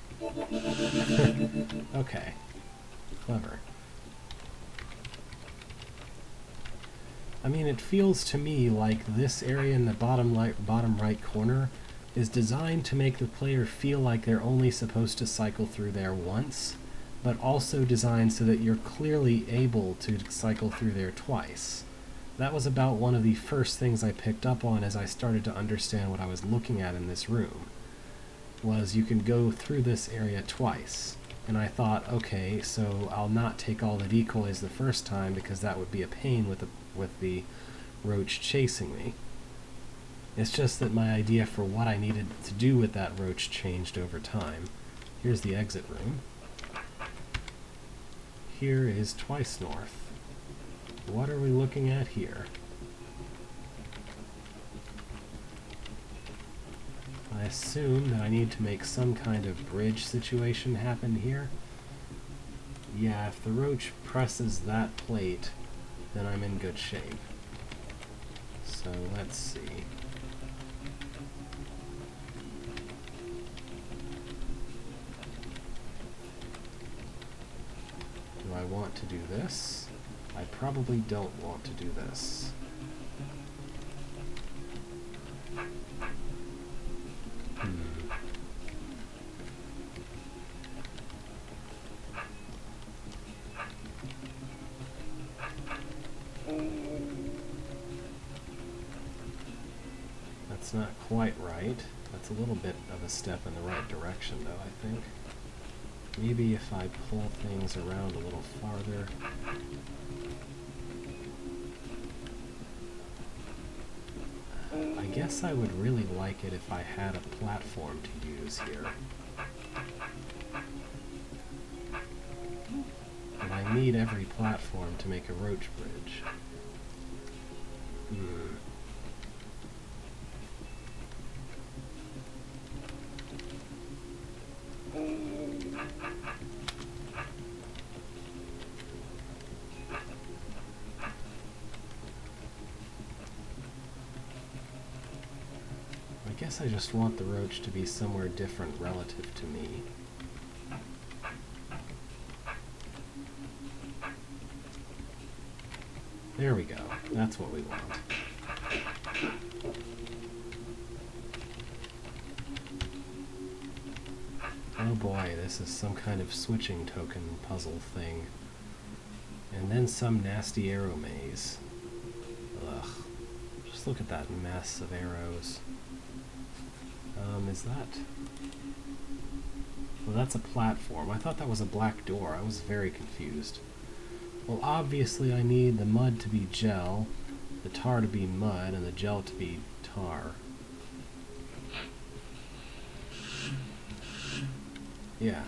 Okay. Clever. I mean, it feels to me like this area in the bottom right corner is designed to make the player feel like they're only supposed to cycle through there once, but also designed so that you're clearly able to cycle through there twice. That was about one of the first things I picked up on as I started to understand what I was looking at in this room, was you can go through this area twice. And I thought, okay, so I'll not take all the decoys the first time because that would be a pain with the roach chasing me. It's just that my idea for what I needed to do with that roach changed over time. Here's the exit room. Here is twice north. What are we looking at here? I assume that I need to make some kind of bridge situation happen here. Yeah, if the roach presses that plate, then I'm in good shape. So let's see. Do I want to do this? I probably don't want to do this. That's not quite right. That's a little bit of a step in the right direction, though, I think. Maybe if I pull things around a little farther. I guess I would really like it if I had a platform to use here. But I need every platform to make a roach bridge. I guess I just want the roach to be somewhere different relative to me. There we go. That's what we want. Oh boy, this is some kind of switching token puzzle thing. And then some nasty arrow maze. Ugh. Just look at that mess of arrows. Is that... Well, that's a platform. I thought that was a black door. I was very confused. Well, obviously I need the mud to be gel, the tar to be mud, and the gel to be tar. Yeah.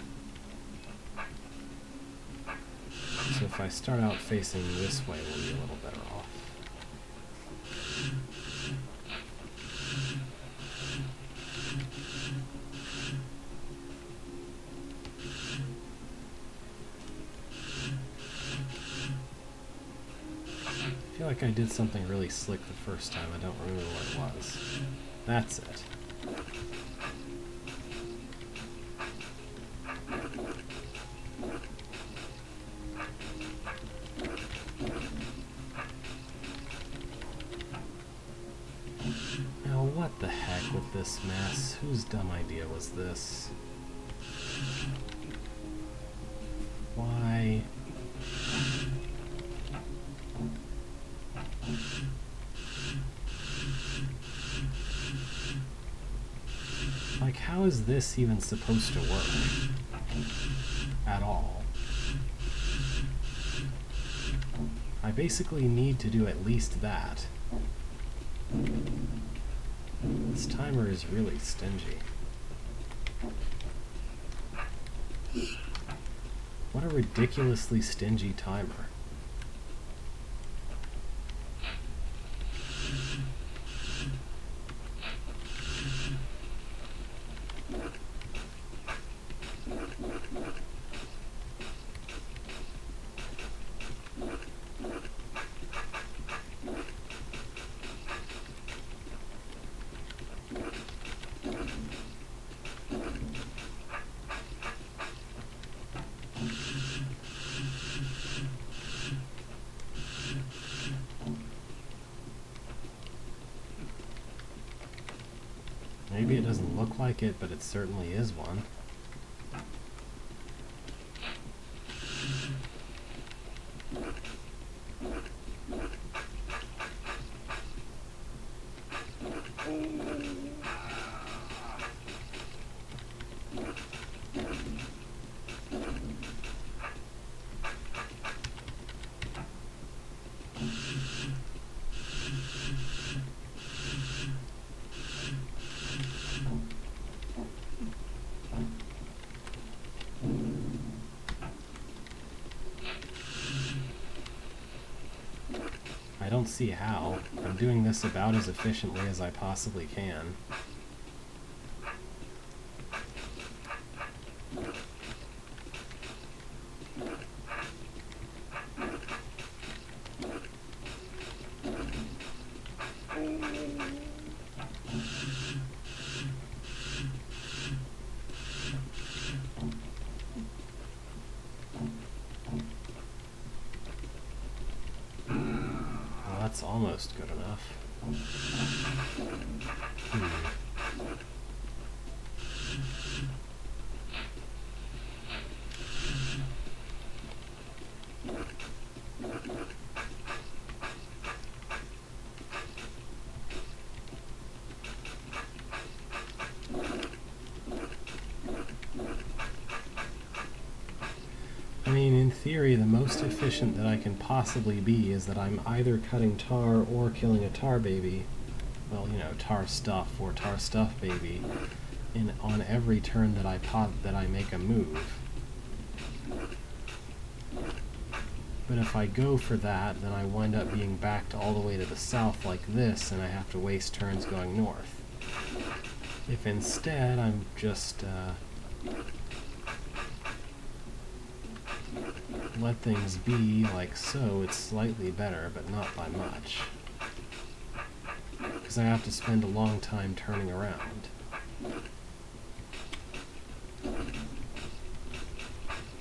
So if I start out facing this way, we'll be a little better off. I feel like I did something really slick the first time. I don't remember what it was. That's it. Now what the heck with this mess? Whose dumb idea was this? Why? Like, how is this even supposed to work? At all? I basically need to do at least that. This timer is really stingy. What a ridiculously stingy timer. Maybe it doesn't look like it, but it certainly is one. I don't see how. I'm doing this about as efficiently as I possibly can. That's almost good enough. I mean, in theory, the most efficient that I can possibly be is that I'm either cutting tar or killing a tar baby. Well, you know, tar stuff or tar stuff baby on every turn that I make a move. But if I go for that, then I wind up being backed all the way to the south like this, and I have to waste turns going north. If instead I'm just let things be like so, it's slightly better, but not by much. Because I have to spend a long time turning around.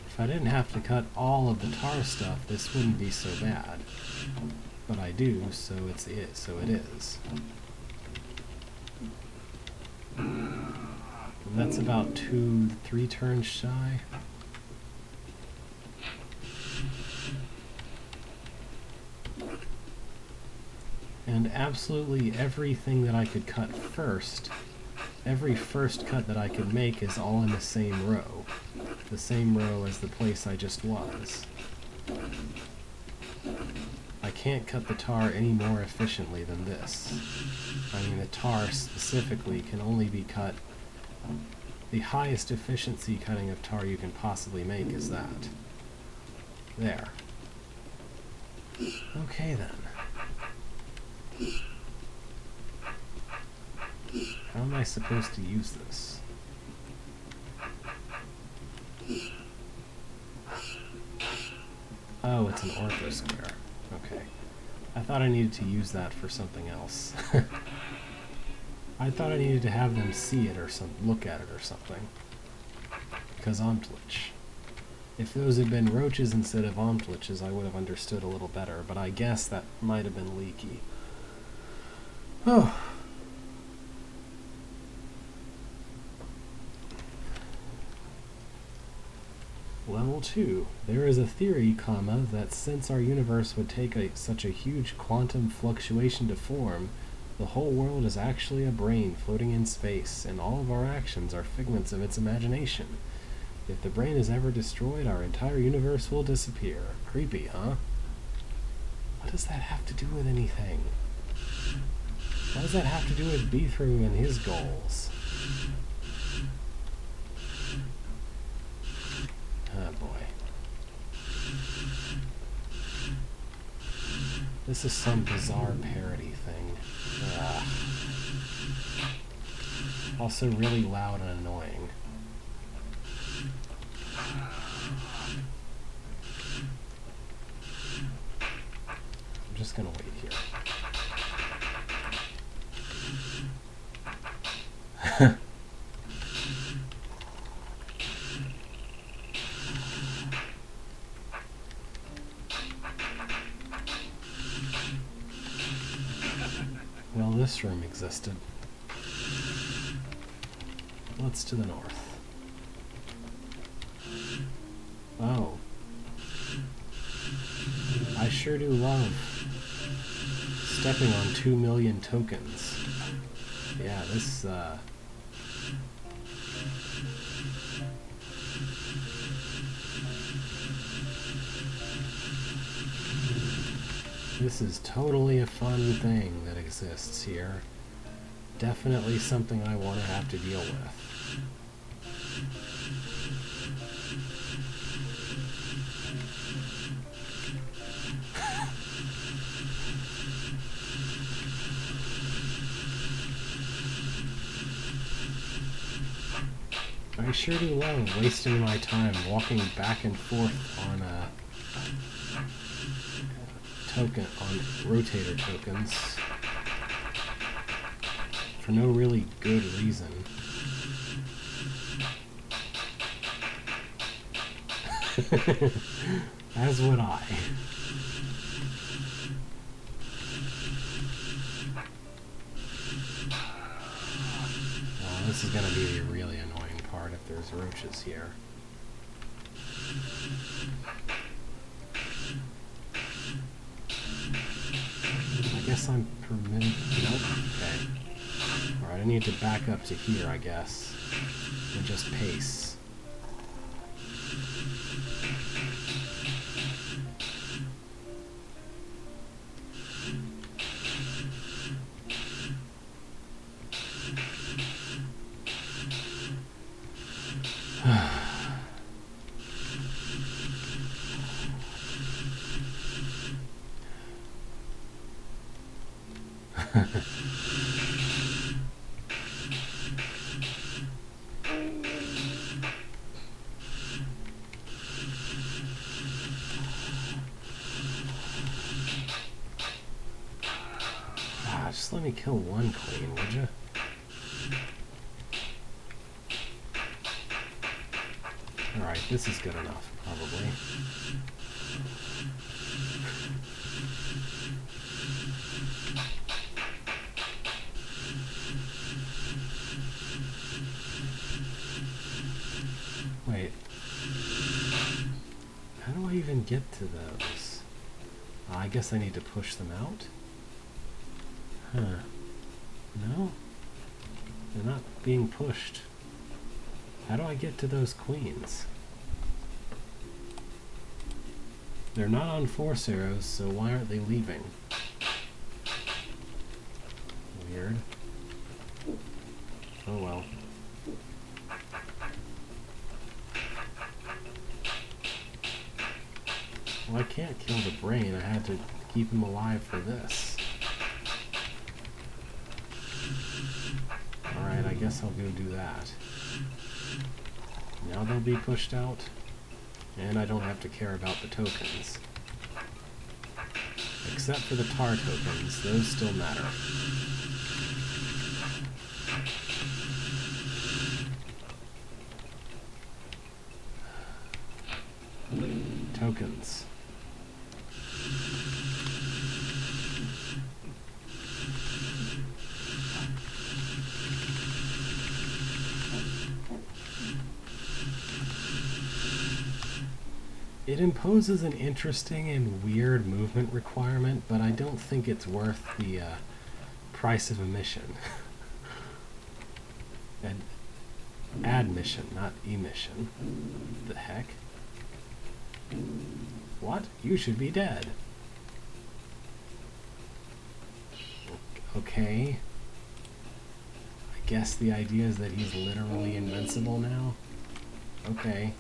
If I didn't have to cut all of the tar stuff, this wouldn't be so bad. But I do, so so it is. that's about 2-3 turns shy. And absolutely everything that I could cut first, every first cut that I could make is all in the same row. The same row as the place I just was. I can't cut the tar any more efficiently than this. I mean, the tar specifically can only be cut. The highest efficiency cutting of tar you can possibly make is that. There. Okay then. How am I supposed to use this? Oh, it's an ortho square. Okay. I thought I needed to use that for something else. I thought I needed to have them see it or look at it or something. Because Omtlich. If those had been roaches instead of Omtliches, I would have understood a little better, but I guess that might have been leaky. Oh. Level 2. There is a theory, that since our universe would take such a huge quantum fluctuation to form, the whole world is actually a brain floating in space, and all of our actions are figments of its imagination. If the brain is ever destroyed, our entire universe will disappear. Creepy, huh? What does that have to do with anything? What does that have to do with Beethru and his goals? Oh boy. This is some bizarre parody thing. Ugh. Also really loud and annoying. I'm just gonna wait here. Well, this room existed. What's to the north? Oh. I sure do love stepping on 2 million tokens. Yeah, this, this is totally a fun thing that exists here. Definitely something I want to have to deal with. I sure do love wasting my time walking back and forth on rotator tokens for no really good reason. As would I. Oh, this is gonna be a really annoying part if there's roaches here. I guess I'm permitted. Nope. Okay. Alright, I need to back up to here, I guess. And just pace. Just let me kill one queen, would you? Alright, this is good enough, probably. even get to those? I guess I need to push them out? Huh. No? They're not being pushed. How do I get to those queens? They're not on force arrows, so why aren't they leaving? Weird. Oh well. Well, I can't kill the brain. I had to keep him alive for this. Alright, I guess I'll go do that. Now they'll be pushed out, and I don't have to care about the tokens. Except for the tar tokens, those still matter. Tokens. It imposes an interesting and weird movement requirement, but I don't think it's worth the price of admission. And admission, not emission. The heck? What? You should be dead. Okay. I guess the idea is that he's literally invincible now? Okay.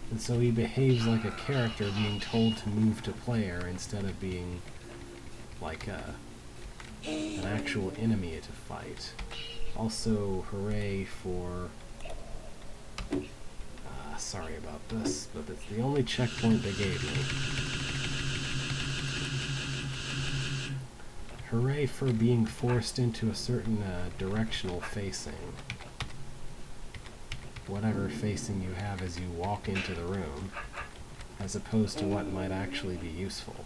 And so he behaves like a character being told to move to player instead of being like an actual enemy to fight. Also, hooray for... sorry about this, but it's the only checkpoint they gave me. Hooray for being forced into a certain directional facing. Whatever facing you have as you walk into the room, as opposed to what might actually be useful.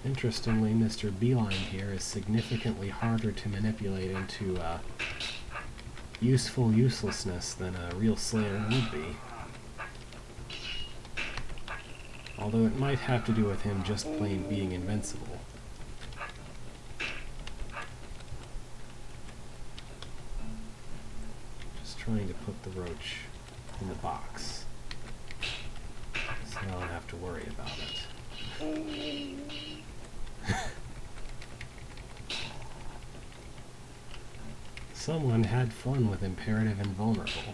Interestingly, Mr. Beeline here is significantly harder to manipulate into useful uselessness than a real Slayer would be. Although it might have to do with him just plain being invincible. Just trying to put the roach in the box, so I don't have to worry about it. Someone had fun with Imperative and Vulnerable.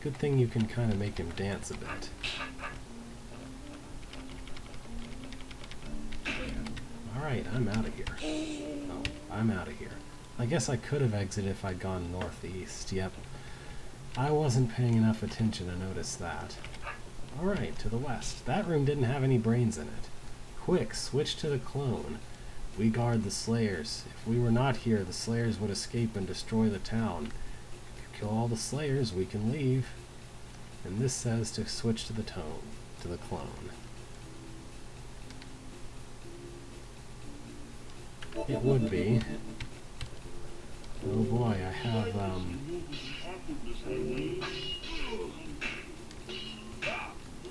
Good thing you can kind of make him dance a bit. Alright, I'm out of here. Oh, I'm out of here. I guess I could have exited if I'd gone northeast. Yep. I wasn't paying enough attention to notice that. Alright, to the west. That room didn't have any brains in it. Quick, switch to the clone. We guard the Slayers. If we were not here, the Slayers would escape and destroy the town. If you kill all the Slayers, we can leave. And this says to switch to the clone. It would be. Oh boy, I have,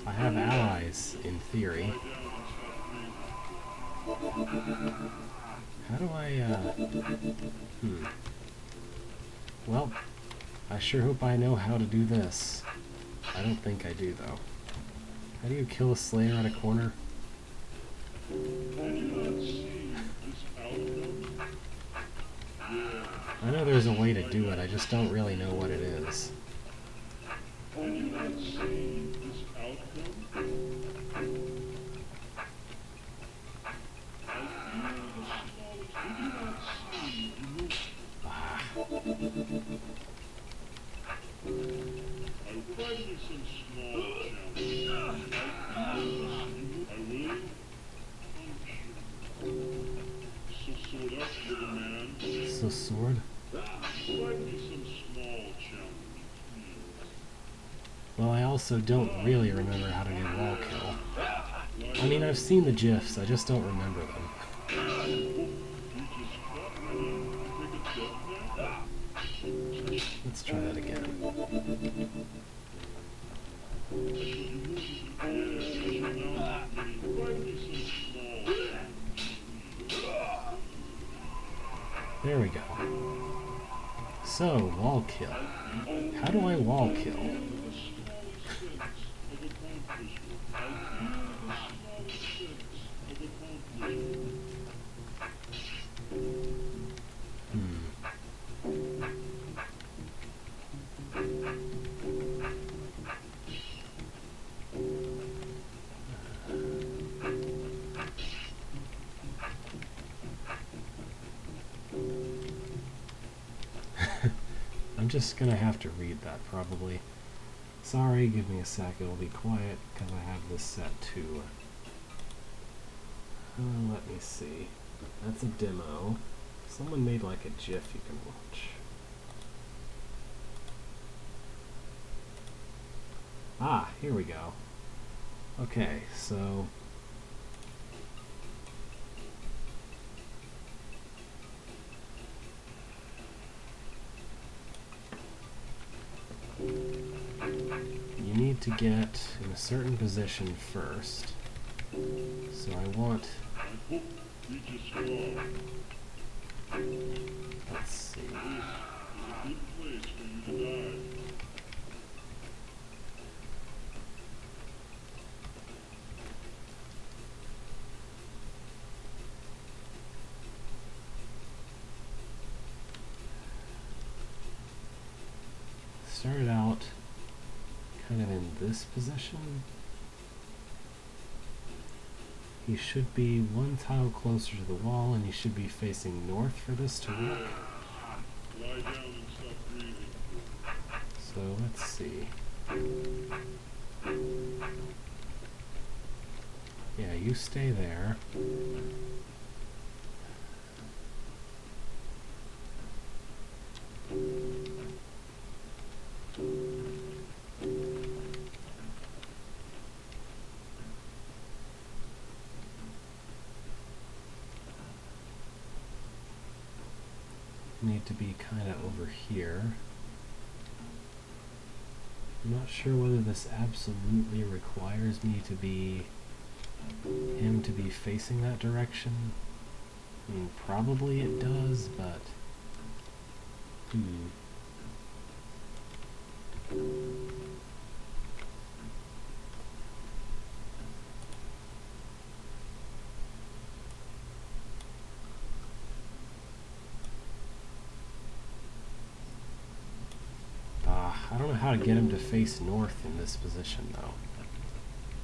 I have allies, in theory. How do I, Well, I sure hope I know how to do this. I don't think I do, though. How do you kill a Slayer at a corner? I know there's a way to do it, I just don't really know what it is. So sword? Well, I also don't really remember how to do wall kill. I mean, I've seen the GIFs, I just don't remember them. Let's try that again. There we go. So, wall kill. How do I wall kill? I'm just gonna have to read that probably. Sorry, give me a sec, it'll be quiet because I have this set to. Let me see. That's a demo. Someone made like a GIF you can watch. Ah, here we go. Okay, so you need to get in a certain position first. So I want, let's see. Started out kind of in this position. He should be one tile closer to the wall, and he should be facing north for this to work. Lie down and stop breathing. So let's see. Yeah, you stay there. Need to be kind of over here. I'm not sure whether this absolutely requires me to be him to be facing that direction. I mean, probably it does, but I don't know how to get him to face north in this position, though.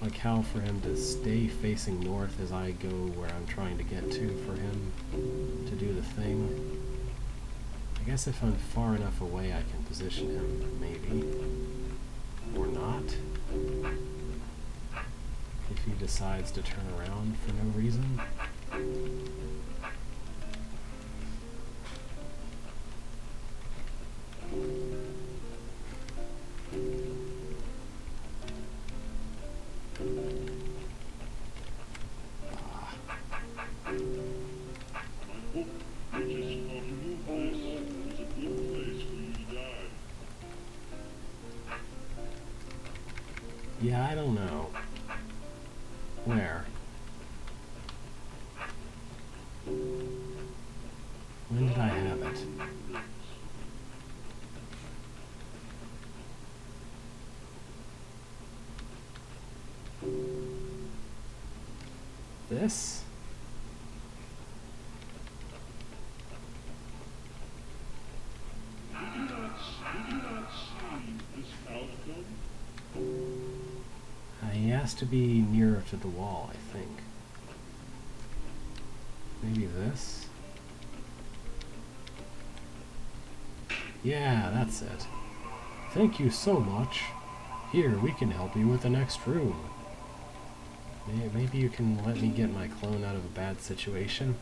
Like how for him to stay facing north as I go where I'm trying to get to for him to do the thing. I guess if I'm far enough away I can position him, maybe. Or not. If he decides to turn around for no reason. Yeah, I don't know. Where? When did I have it? This? Did you not see this outcome? He has to be nearer to the wall, I think. Maybe this? Yeah, that's it. Thank you so much. Here, we can help you with the next room. Maybe you can let me get my clone out of a bad situation?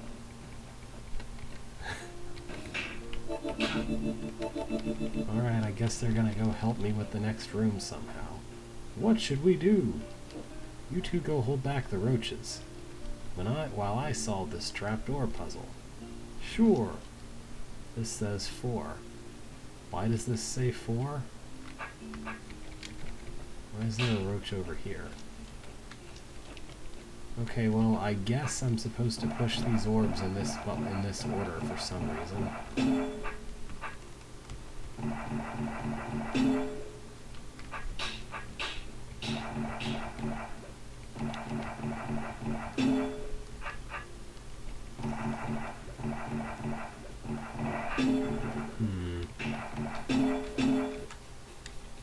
Alright, I guess they're gonna go help me with the next room somehow. What should we do? You two go hold back the roaches, while I solve this trapdoor puzzle. Sure. This says 4. Why does this say 4? Why is there a roach over here? Okay, well, I guess I'm supposed to push these orbs in this order for some reason.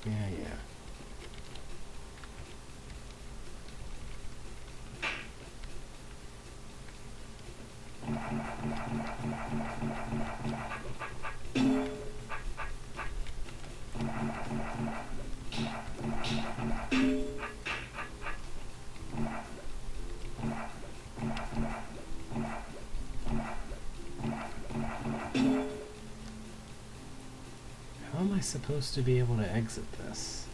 Yeah. How am I supposed to be able to exit this?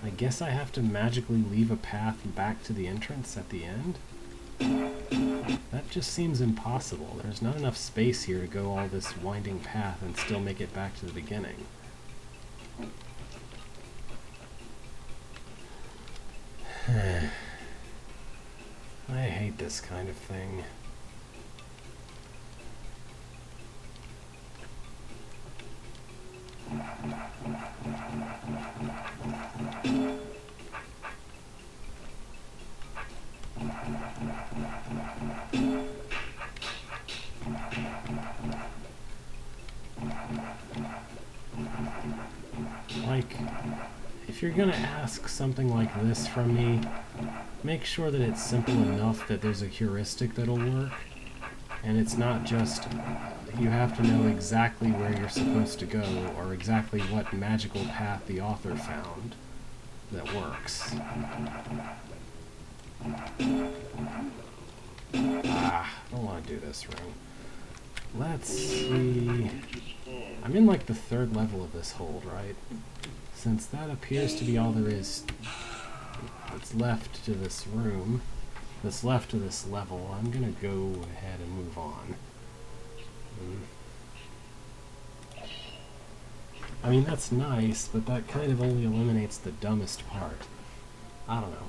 I guess I have to magically leave a path back to the entrance at the end? That just seems impossible. There's not enough space here to go all this winding path and still make it back to the beginning. I hate this kind of thing. Like, if you're gonna ask something like this from me, make sure that it's simple enough that there's a heuristic that'll work, and it's not just you have to know exactly where you're supposed to go or exactly what magical path the author found that works. I don't want to do this room. Let's see. I'm in like the 3rd level of this hold, right? Since that appears to be all there is that's left to this room, that's left to this level, I'm gonna go ahead and move on. I mean, that's nice, but that kind of only eliminates the dumbest part. I don't know.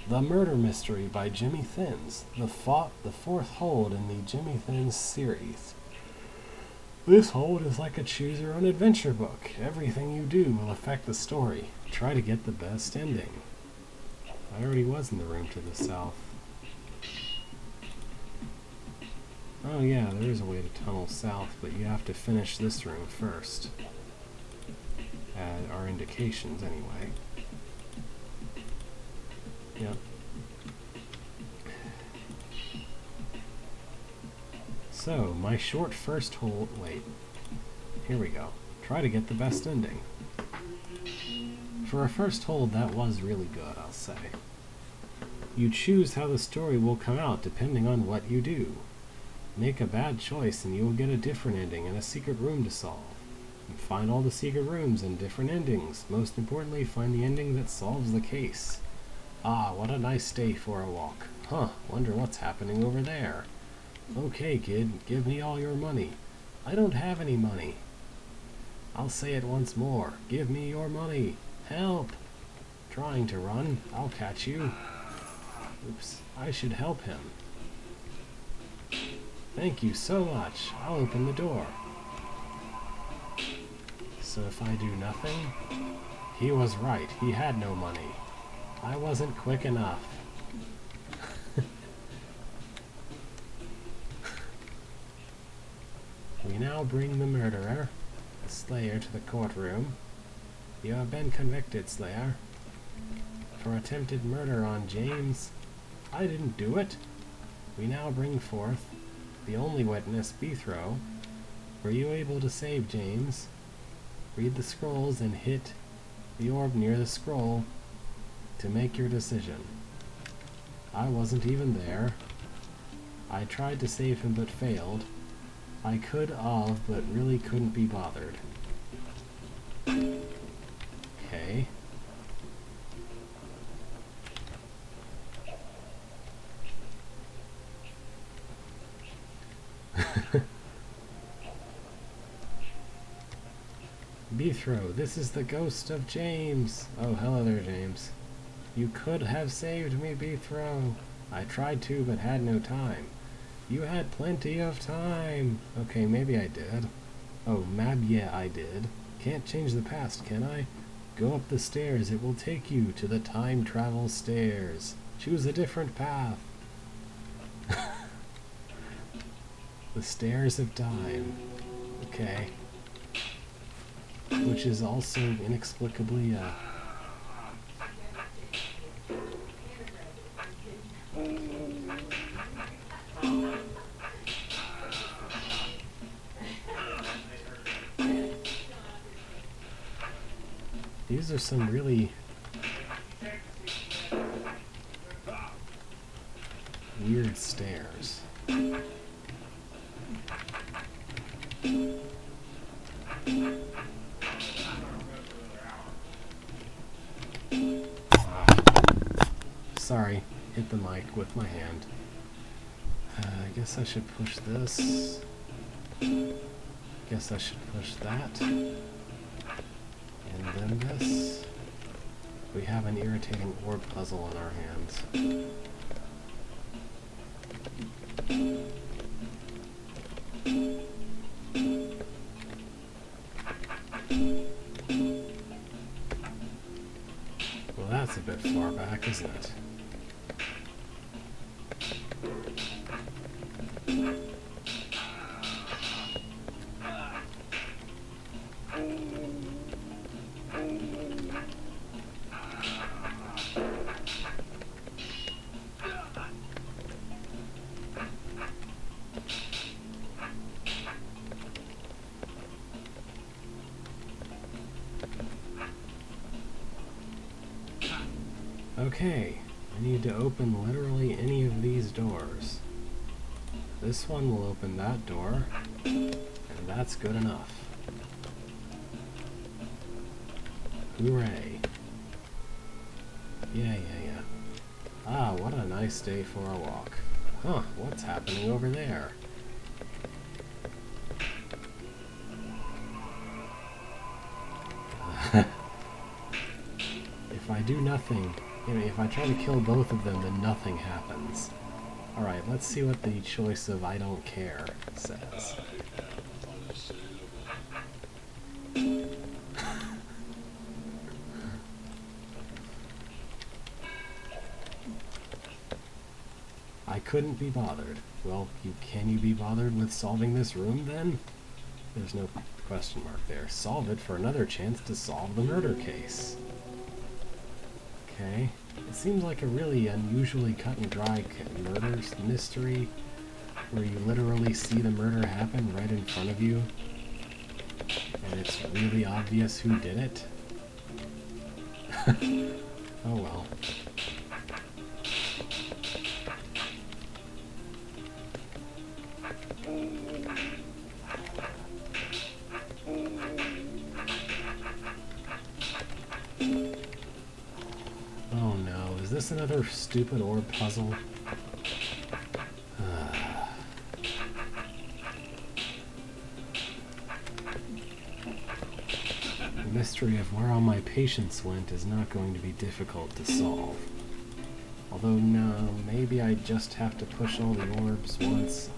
The Murder Mystery by Jimmy Thins, the 4th hold in the Jimmy Thins series. This hold is like a choose-your-own-adventure book. Everything you do will affect the story. Try to get the best ending. I already was in the room to the south. Oh yeah, there is a way to tunnel south, but you have to finish this room first. Our indications, anyway. Yep. So, my short first hold... Wait. Here we go. Try to get the best ending. For a first hold, that was really good, I'll say. You choose how the story will come out depending on what you do. Make a bad choice and you will get a different ending and a secret room to solve. And find all the secret rooms and different endings. Most importantly, find the ending that solves the case. Ah, what a nice day for a walk. Huh, wonder what's happening over there. Okay, kid, give me all your money. I don't have any money. I'll say it once more. Give me your money. Help! Trying to run. I'll catch you. Oops, I should help him. Thank you so much. I'll open the door. So if I do nothing? He was right. He had no money. I wasn't quick enough. We now bring the murderer, the Slayer, to the courtroom. You have been convicted, Slayer, for attempted murder on James. I didn't do it. We now bring forth the only witness, Beethro. Were you able to save James? Read the scrolls and hit the orb near the scroll to make your decision. I wasn't even there. I tried to save him but failed. I could have, but really couldn't be bothered. Okay. Bethro, this is the ghost of James. Oh, hello there, James. You could have saved me, Bethro. I tried to, but had no time. You had plenty of time. Okay, maybe I did. Oh, Mab, yeah, I did. Can't change the past, can I? Go up the stairs. It will take you to the time travel stairs. Choose a different path. The stairs of time. Okay. Which is also inexplicably, these are some really weird stairs. Sorry, hit the mic with my hand. I guess I should push this. Guess I should push that. And then this. We have an irritating orb puzzle in our hands. Well, that's a bit far back, isn't it? Okay, I need to open literally any of these doors. This one will open that door, and that's good enough. Hooray. Yeah. Ah, what a nice day for a walk. Huh, what's happening over there? If I do nothing, if I try to kill both of them, then nothing happens. Alright, let's see what the choice of I don't care says. I couldn't be bothered. Well, can you be bothered with solving this room then? There's no question mark there. Solve it for another chance to solve the murder case. Okay. It seems like a really unusually cut and dry murder mystery where you literally see the murder happen right in front of you and it's really obvious who did it. Oh well. Oh no, is this another stupid orb puzzle? The mystery of where all my patience went is not going to be difficult to solve. Although, no, maybe I just have to push all the orbs once.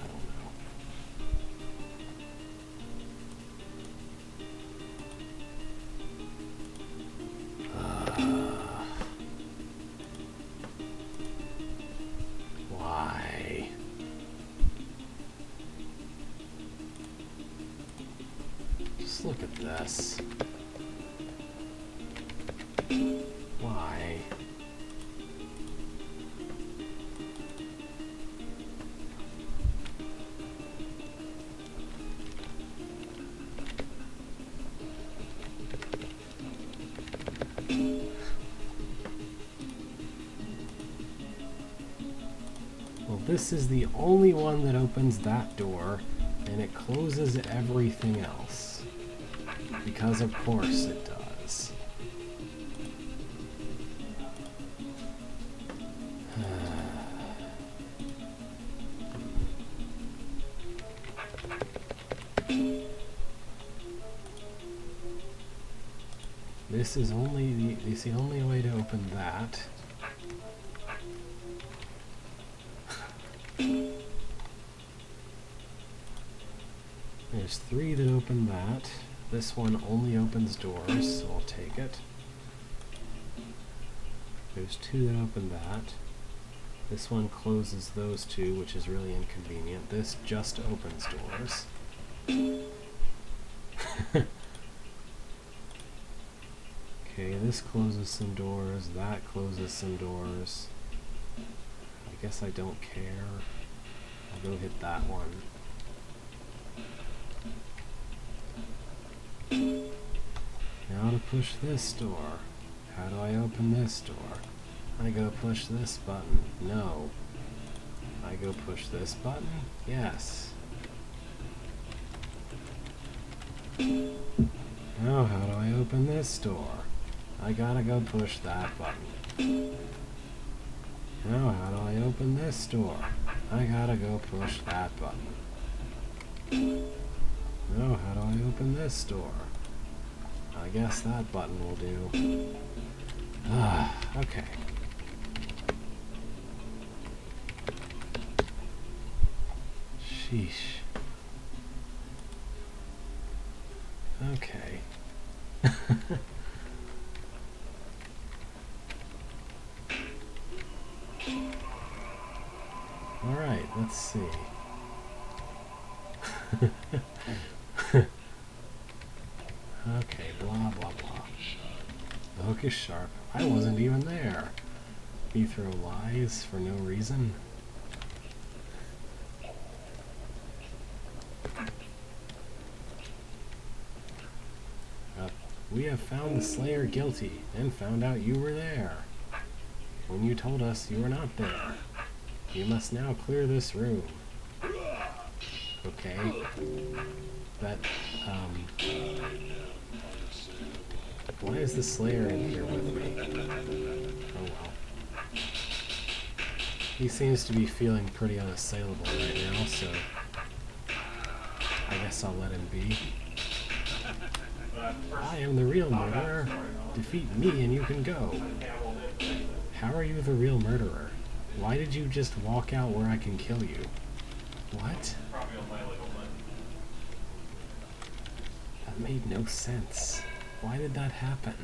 I don't know. Why? Just look at this. Why? Well, this is the only one that opens that door, And it closes everything else. Because of course it does. This is the only way to open that. There's 3 that open that. This one only opens doors, so I'll take it. There's 2 that open that. This one closes those 2, which is really inconvenient. This just opens doors. Okay, this closes some doors, that closes some doors. I guess I don't care. I'll go hit that one. Now to push this door. How do I open this door? I go push this button. No. I go push this button? Yes. Now how do I open this door? I gotta go push that button. Now how do I open this door? I gotta go push that button. Now how do I open this door? I guess that button will do. Ah, okay. Sheesh. Okay. Alright, let's see. Okay, blah blah blah. The hook is sharp. I wasn't even there. You throw lies for no reason. We have found the Slayer guilty, and found out you were there. When you told us you were not there. You must now clear this room. Okay. That, why is the Slayer in here with me? Oh well. He seems to be feeling pretty unassailable right now, so I guess I'll let him be. I am the real murderer. Defeat me and you can go. How are you the real murderer? Why did you just walk out where I can kill you? What? That made no sense. Why did that happen?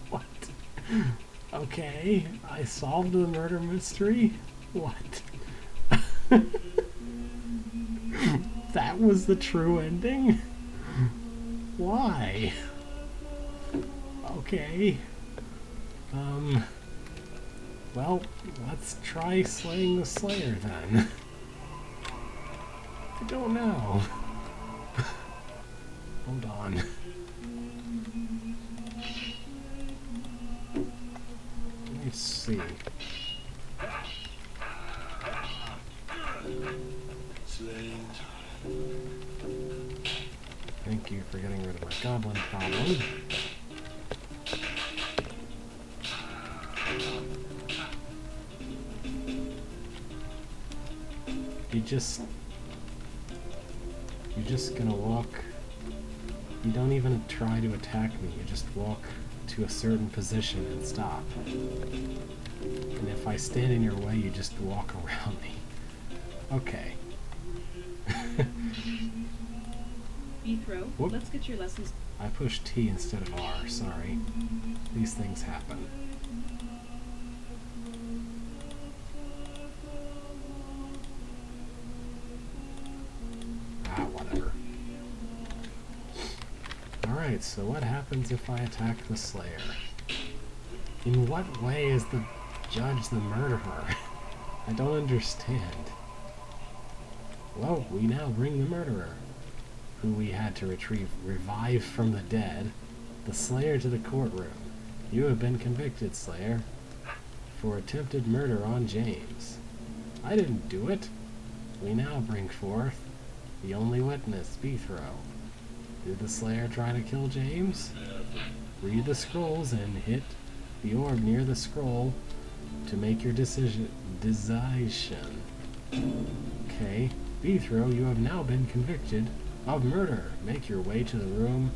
What? Okay, I solved the murder mystery? What? That was the true ending? Why? Okay. Well, let's try slaying the Slayer then. I don't know. Hold on. Let's see. Thank you for getting rid of my goblin problem. You're just gonna walk. You don't even try to attack me. You just walk to a certain position and stop. And if I stand in your way, you just walk around me. Okay. Bethro, let's get your lessons. I pushed T instead of R, sorry. These things happen. Ah, whatever. Alright, so what happens if I attack the Slayer? In what way is the judge the murderer? I don't understand. Well, we now bring the murderer, who we had to revive from the dead, the Slayer to the courtroom. You have been convicted, Slayer, for attempted murder on James. I didn't do it. We now bring forth the only witness, Beethro. Did the Slayer try to kill James? Read the scrolls and hit the orb near the scroll to make your decision. Okay. Beethro, you have now been convicted of murder. Make your way to the room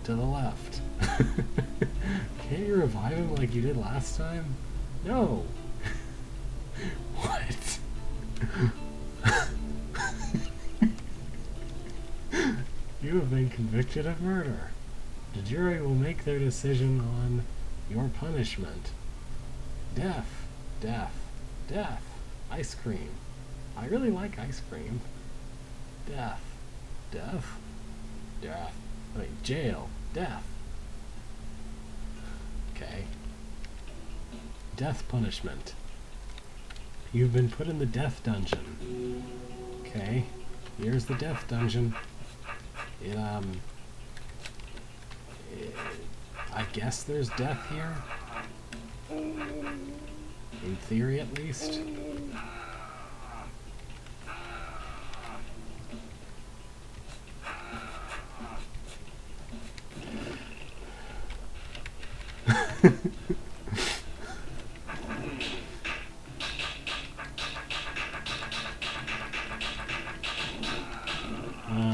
to the left. Can't you revive him like you did last time? No! What? You have been convicted of murder. The jury will make their decision on your punishment. Death, death, death. Ice cream. I really like ice cream. Death, death, death. Wait, jail, death. Okay. Death punishment. You've been put in the death dungeon. Okay. Here's the death dungeon. I guess there's death here. In theory, at least.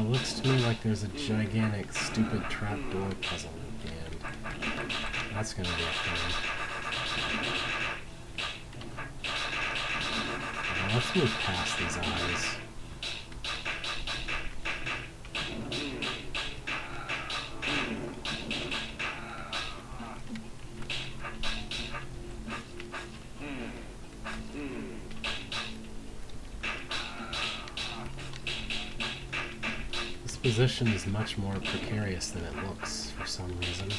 Looks to me like there's a gigantic, stupid trapdoor puzzle at the end. That's gonna be a thing. Let's move past these eyes. This position is much more precarious than it looks for some reason.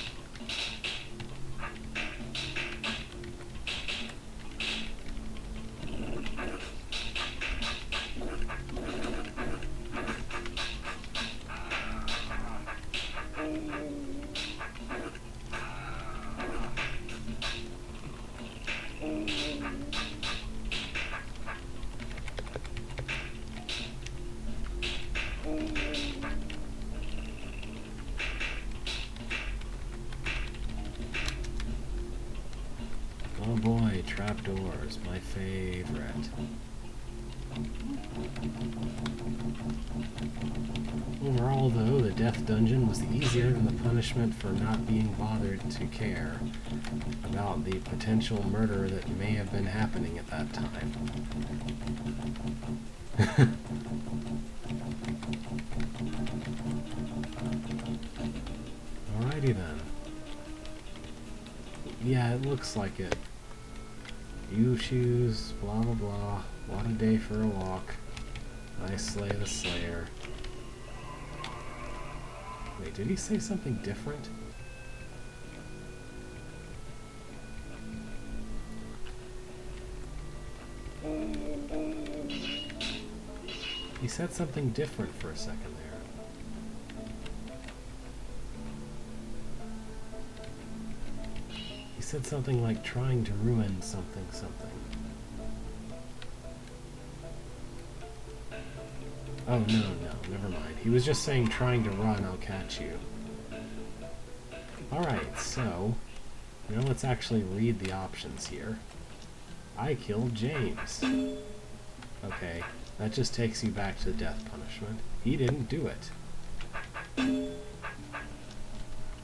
Oh boy, trapdoors, my favorite. Overall, though, the death dungeon was easier than the punishment for not being bothered to care about the potential murder that may have been happening at that time. Alrighty then. Yeah, it looks like it. You choose, blah blah blah. What a day for a walk. I slay the Slayer. Wait, did he say something different? He said something different for a second there. He said something like trying to ruin something something. Oh, no, never mind. He was just saying trying to run, I'll catch you. Alright, so, now let's actually read the options here. I killed James. Okay, that just takes you back to the death punishment. He didn't do it.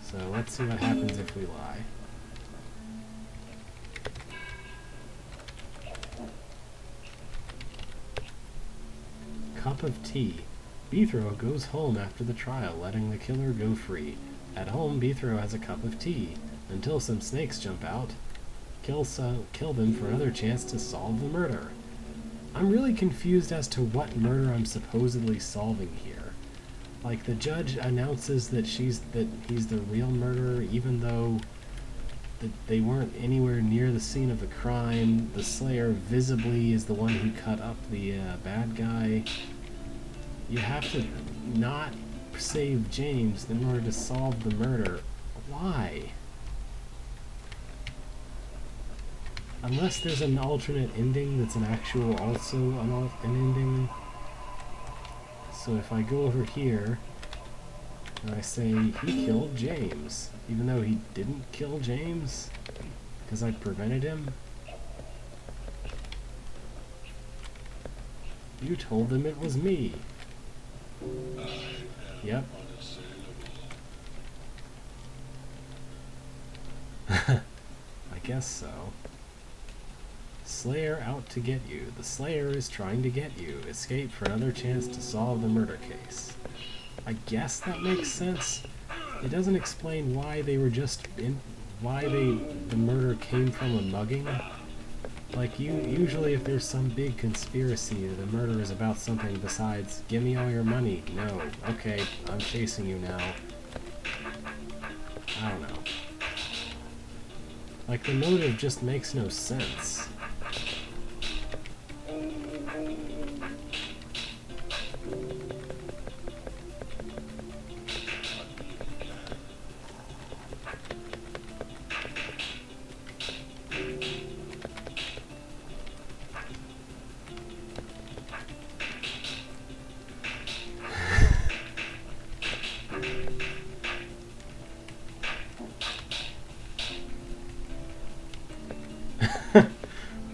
So let's see what happens if we lie. Cup of tea. Beethro goes home after the trial, letting the killer go free. At home, Beethro has a cup of tea, until some snakes jump out. Kill them for another chance to solve the murder. I'm really confused as to what murder I'm supposedly solving here. Like, the judge announces that he's the real murderer, even though they weren't anywhere near the scene of the crime. The Slayer visibly is the one who cut up the bad guy. You have to not save James in order to solve the murder. Why? Unless there's an alternate ending that's an actual also an ending. So if I go over here and I say he killed James, even though he didn't kill James because I prevented him. You told them it was me. Yep. I guess so. Slayer out to get you. The Slayer is trying to get you. Escape for another chance to solve the murder case. I guess that makes sense. It doesn't explain why they were just in... why the murder came from a mugging. Like, usually if there's some big conspiracy, the murder is about something besides, give me all your money. No. Okay, I'm chasing you now. I don't know. Like, the motive just makes no sense.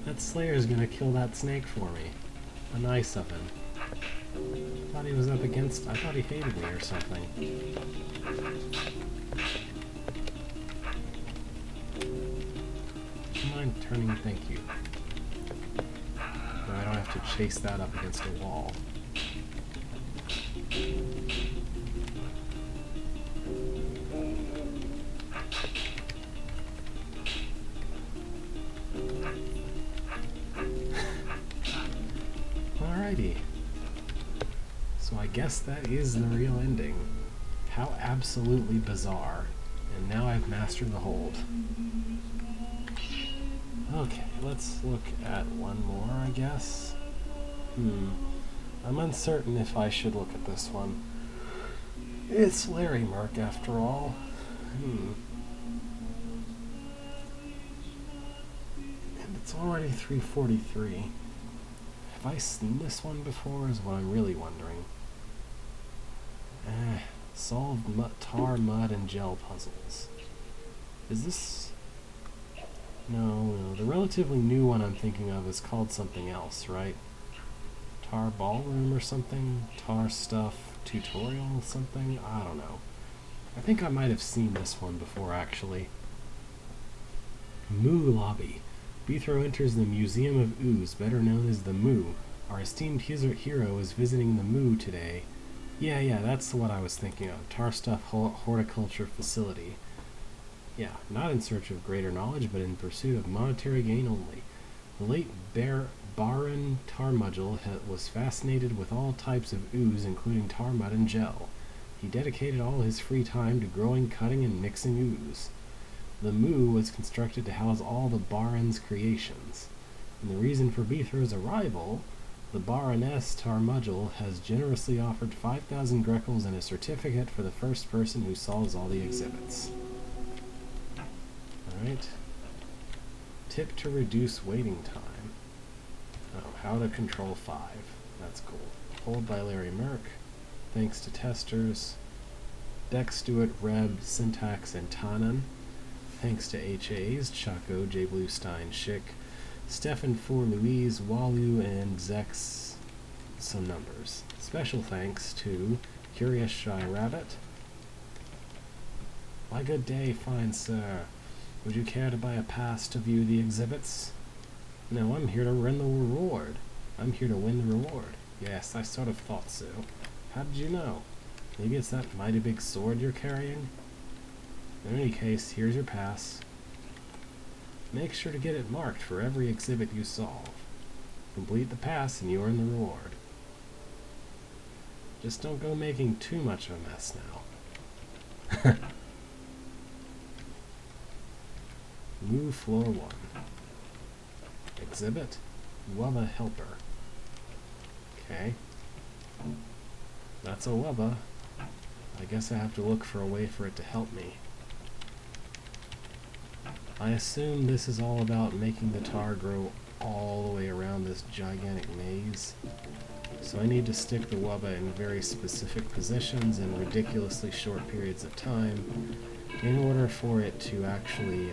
That Slayer's gonna kill that snake for me. A nice of him. I thought he was up against... I thought he hated me or something. Do you mind turning? Thank you. No, I don't have to chase that up against a wall. Alrighty. So I guess that is the real ending. How absolutely bizarre. And now I've mastered the hold. Okay, let's look at one more, I guess. I'm uncertain if I should look at this one. It's Larry Merk, after all. And it's already 3:43. Have I seen this one before is what I'm really wondering. Solved tar, mud, and gel puzzles. Is this... No, the relatively new one I'm thinking of is called something else, right? Tar Ballroom or something? Tar Stuff Tutorial something? I don't know. I think I might have seen this one before, actually. Moo Lobby. Beethro enters the Museum of Ooze, better known as the Moo. Our esteemed hero is visiting the Moo today. Yeah, that's what I was thinking of. Tar Stuff Horticulture Facility. Yeah, not in search of greater knowledge, but in pursuit of monetary gain only. The late Baron Tarmudgel was fascinated with all types of ooze, including tar, mud, and gel. He dedicated all his free time to growing, cutting, and mixing ooze. The Moo was constructed to house all the Baron's creations. And the reason for Beethro's arrival, the Baroness Tarmudgel has generously offered 5,000 Greckles and a certificate for the first person who solves all the exhibits. Alright. Tip to reduce waiting time. Oh, how to control 5. That's cool. Hold by Larry Merk. Thanks to testers. Dex Stewart, Reb, Syntax, and Tanan. Thanks to HAs, Chaco, J. Bluestein, Schick, Stefan for Louise, Walu, and Zex, some numbers. Special thanks to Curious Shy Rabbit. Why good day, fine sir. Would you care to buy a pass to view the exhibits? No, I'm here to win the reward. I'm here to win the reward. Yes, I sort of thought so. How did you know? Maybe it's that mighty big sword you're carrying? In any case, here's your pass. Make sure to get it marked for every exhibit you solve. Complete the pass and you earn the reward. Just don't go making too much of a mess now. Moo Floor 1. Exhibit. Wubba Helper. Okay. That's a Wubba. I guess I have to look for a way for it to help me. I assume this is all about making the tar grow all the way around this gigantic maze. So I need to stick the wubba in very specific positions in ridiculously short periods of time in order for it to actually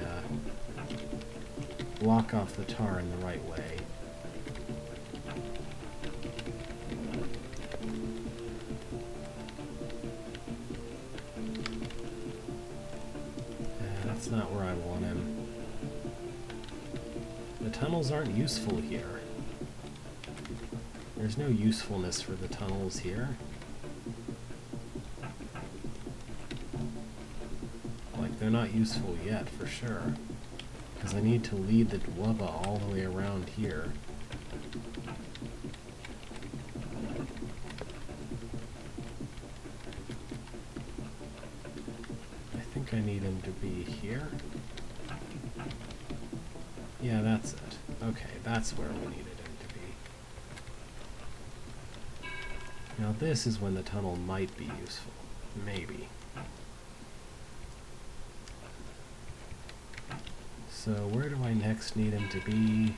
block off the tar in the right way. That's not where I want him. The tunnels aren't useful here. There's no usefulness for the tunnels here. Like, they're not useful yet, for sure. Because I need to lead the wubba all the way around here. I think I need him to be here. Yeah, that's it. Okay, that's where we needed him to be. Now this is when the tunnel might be useful. Maybe. So where do I next need him to be?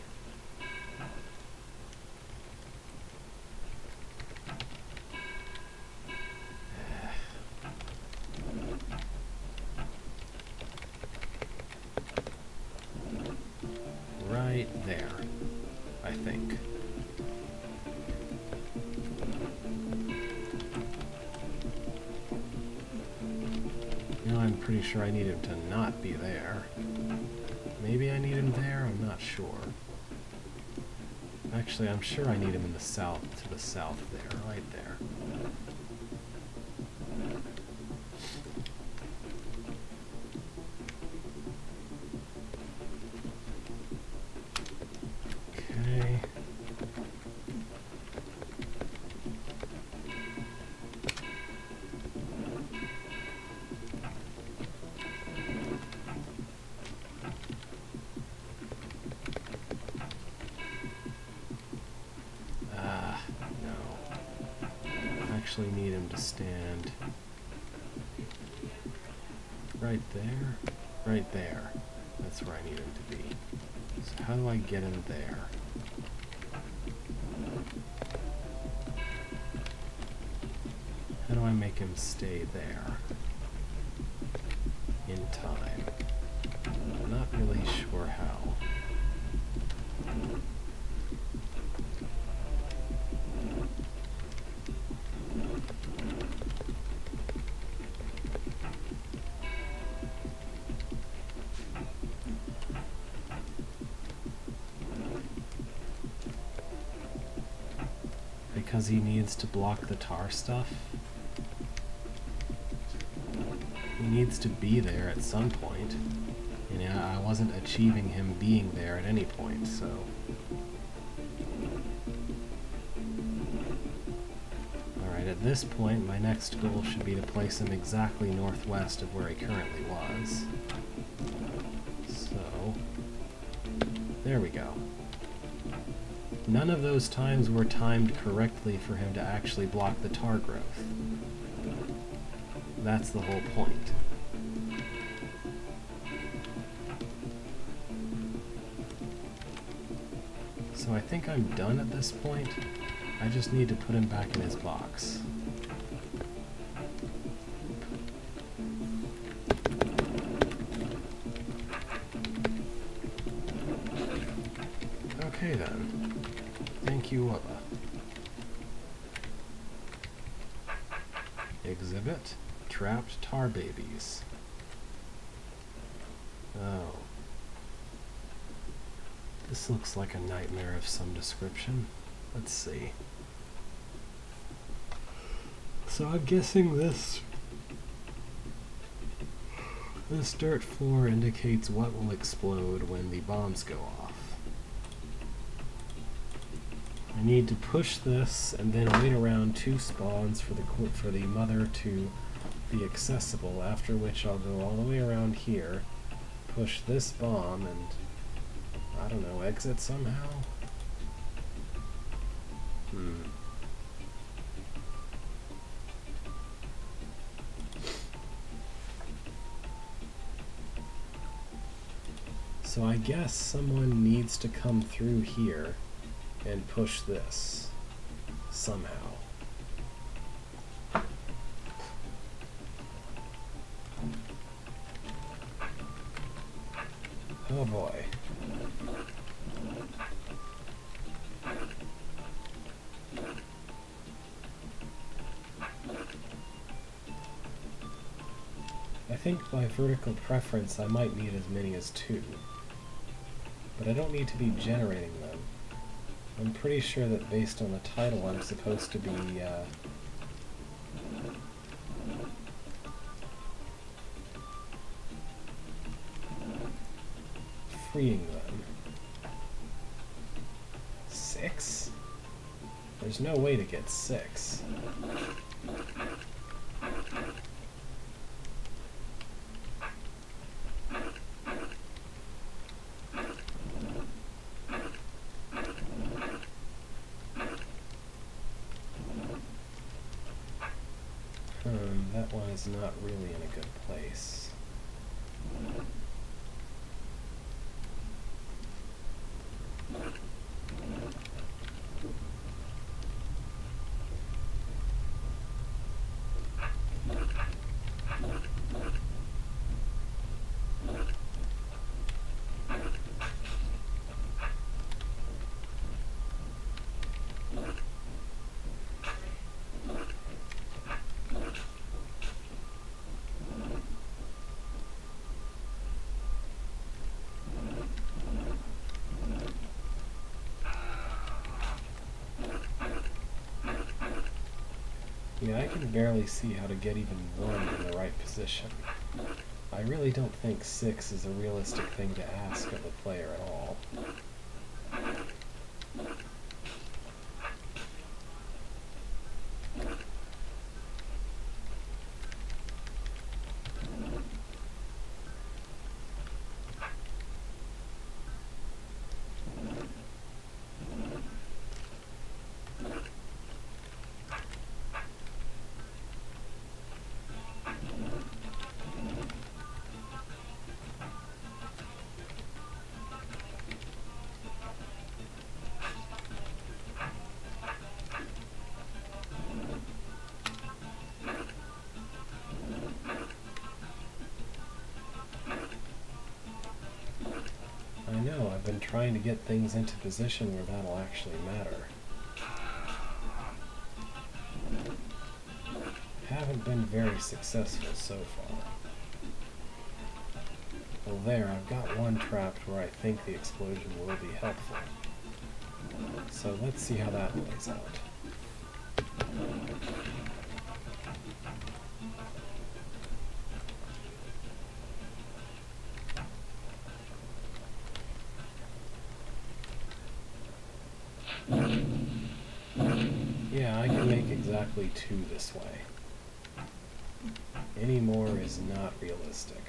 Right there, I think. Now I'm pretty sure I need him to not be there. Maybe I need him there, I'm not sure. Actually, I'm sure I need him in the south, to the south there, right there. Okay. Actually need him to stand right there, right there. That's where I need him to be. So how do I get him there? How do I make him stay there in time? I'm not really sure how. Because he needs to block the tar stuff. He needs to be there at some point. And I wasn't achieving him being there at any point, so... Alright, at this point, my next goal should be to place him exactly northwest of where he currently was. So... there we go. None of those times were timed correctly for him to actually block the tar growth. That's the whole point. So I think I'm done at this point. I just need to put him back in his box. Okay then. Thank you, Wubba. Exhibit trapped tar babies. Oh. This looks like a nightmare of some description. Let's see. So I'm guessing this dirt floor indicates what will explode when the bombs go off. I need to push this and then wait around 2 spawns for the mother to be accessible, after which I'll go all the way around here, push this bomb, and I don't know, exit somehow? So I guess someone needs to come through here and push this somehow. Oh boy. I think by vertical preference I might need as many as 2. But I don't need to be generating them. I'm pretty sure that based on the title I'm supposed to be freeing them. 6? There's no way to get 6. That one is not really in a good place. Yeah, I can barely see how to get even 1 in the right position. I really don't think 6 is a realistic thing to ask of a player at all. I know, I've been trying to get things into position where that'll actually matter. Haven't been very successful so far. Well there, I've got one trapped where I think the explosion will be helpful. So let's see how that plays out. Yeah, I can make exactly 2 this way. Any more is not realistic.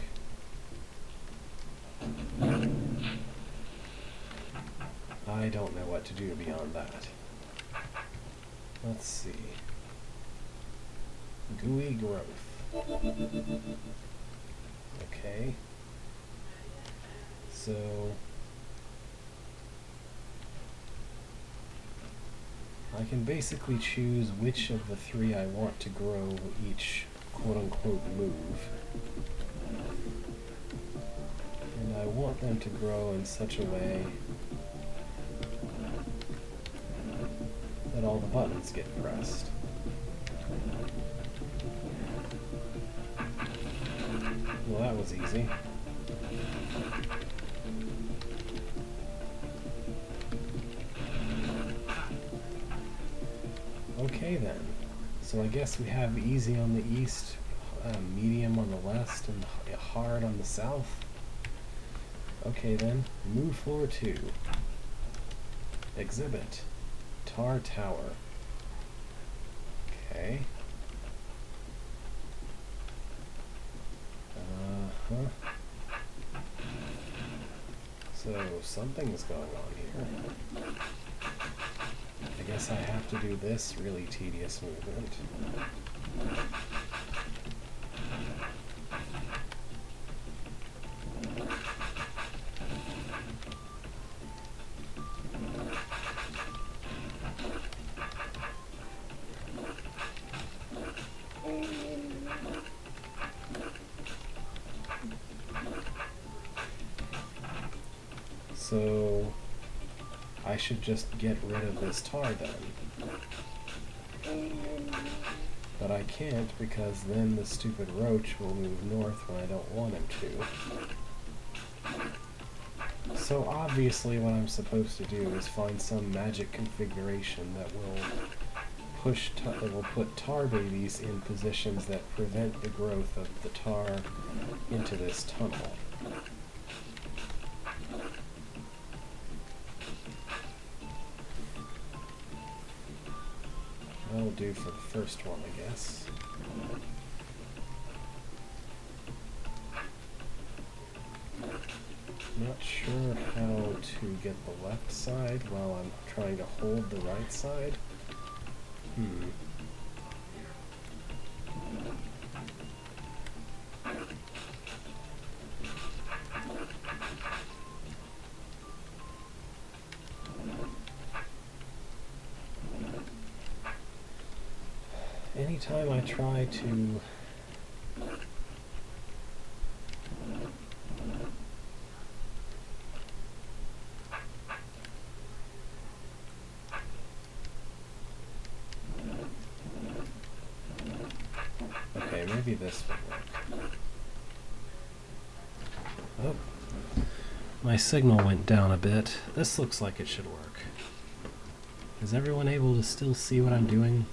I don't know what to do beyond that. Let's see. Gooey growth. Okay. So I can basically choose which of the 3 I want to grow each quote-unquote move. And I want them to grow in such a way that all the buttons get pressed. Well, that was easy. Okay then, so I guess we have easy on the east, medium on the west, and hard on the south. Okay then, move floor 2. Exhibit. Tar Tower. Okay. So something's going on here. I guess I have to do this really tedious movement. So I should just get rid of this tar then. But I can't, because then the stupid roach will move north when I don't want him to. So obviously what I'm supposed to do is find some magic configuration that will put tar babies in positions that prevent the growth of the tar into this tunnel. That'll do for the first one, I guess. Not sure how to get the left side while I'm trying to hold the right side. Anytime I try to okay, maybe this would work. Oh, my signal went down a bit. This looks like it should work. Is everyone able to still see what I'm doing?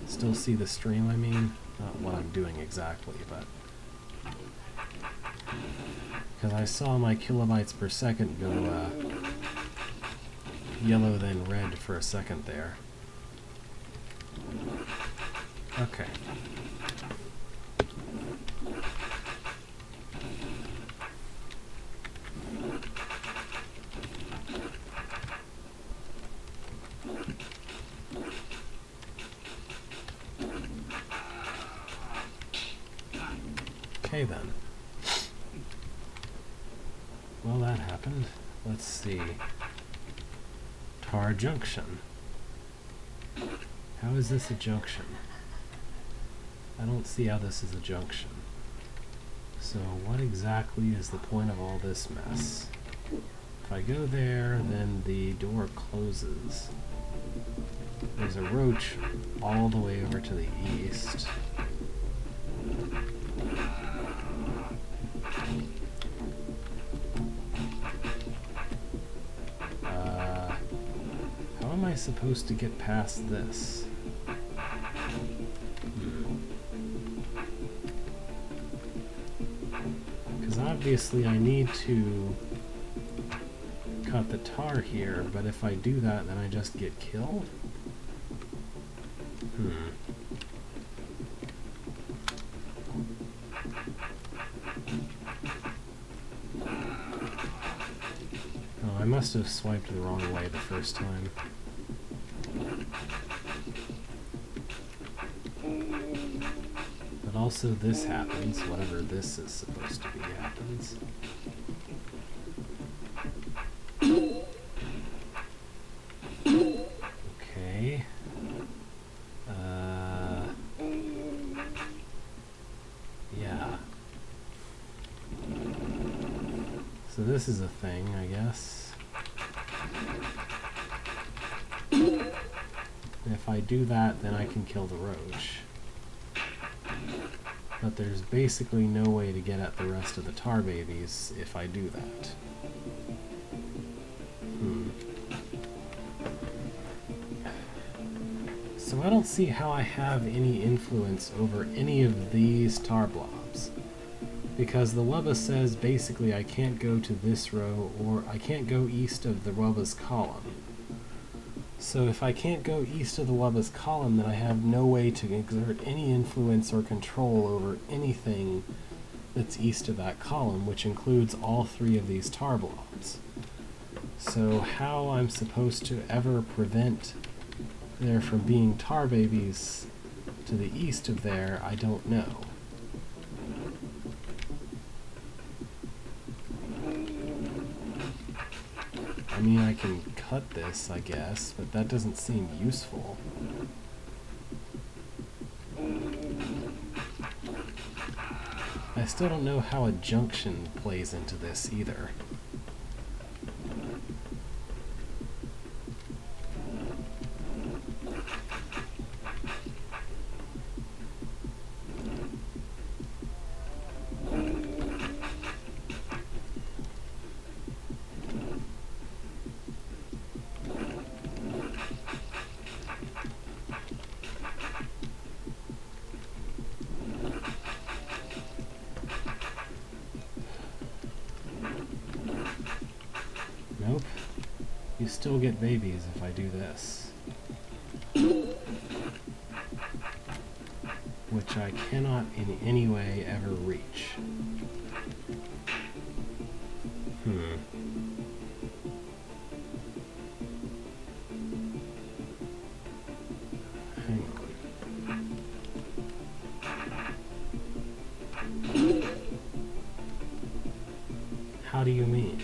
Still see the stream, I mean? Not what I'm doing exactly, but... because I saw my kilobytes per second go yellow then red for a second there. Okay. Okay then. Well, that happened. Let's see. Tar junction. How is this a junction? I don't see how this is a junction. So what exactly is the point of all this mess? If I go there, then the door closes. There's a roach all the way over to the east. How am I supposed to get past this? Because obviously I need to cut the tar here, but if I do that, then I just get killed? Oh, I must have swiped the wrong way the first time. But also this happens, whatever this is supposed to be happens. Okay. Yeah. So this is a thing, I guess. If I do that, then I can kill the roach. But there's basically no way to get at the rest of the tar babies if I do that. So I don't see how I have any influence over any of these tar blobs. Because the Wubba says basically I can't go to this row, or I can't go east of the Wubba's column. So if I can't go east of the Wubba's column, then I have no way to exert any influence or control over anything that's east of that column, which includes all three of these tar blobs. So how I'm supposed to ever prevent there from being tar babies to the east of there, I don't know. I mean, I can cut this, I guess, but that doesn't seem useful. I still don't know how a junction plays into this either. Nope. You still get babies if I do this. Which I cannot in any way ever reach. Hang on. How do you mean?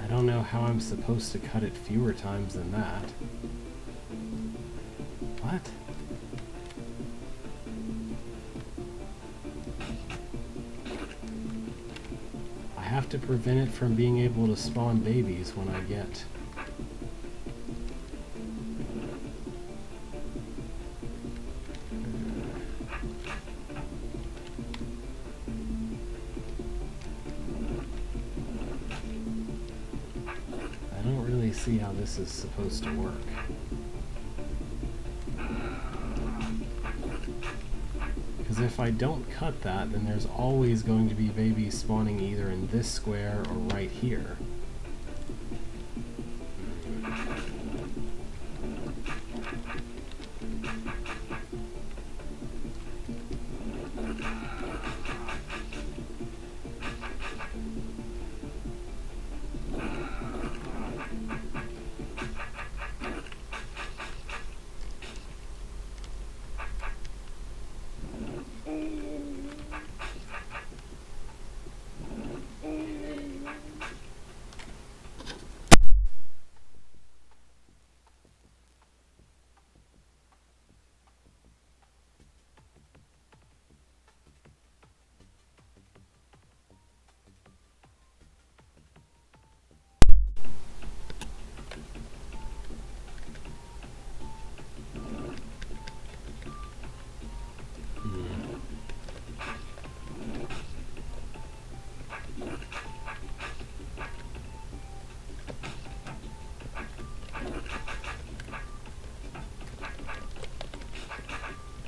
I don't know how I'm supposed to cut it fewer times than that. What? I have to prevent it from being able to spawn babies when I get... I don't really see how this is supposed to work. Because if I don't cut that, then there's always going to be babies spawning either in this square or right here.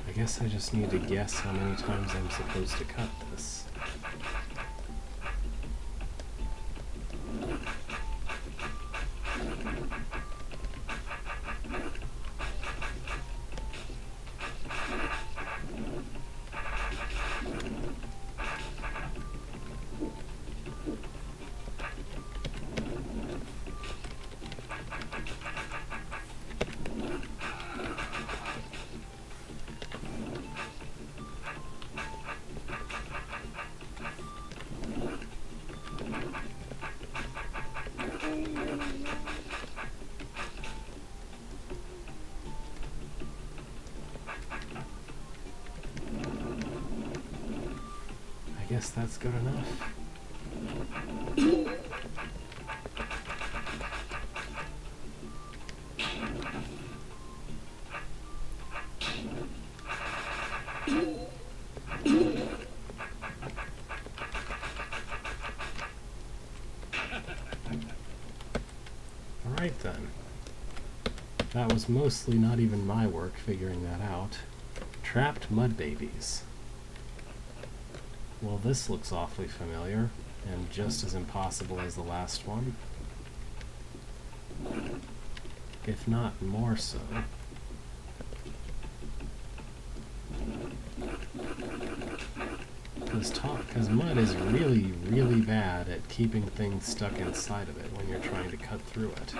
I guess I just need to guess how many times I'm supposed to cut this. I guess that's good enough. Alright then. That was mostly not even my work figuring that out. Trapped mud babies. Well, this looks awfully familiar, and just as impossible as the last one. If not more so. Because mud is really, really bad at keeping things stuck inside of it when you're trying to cut through it.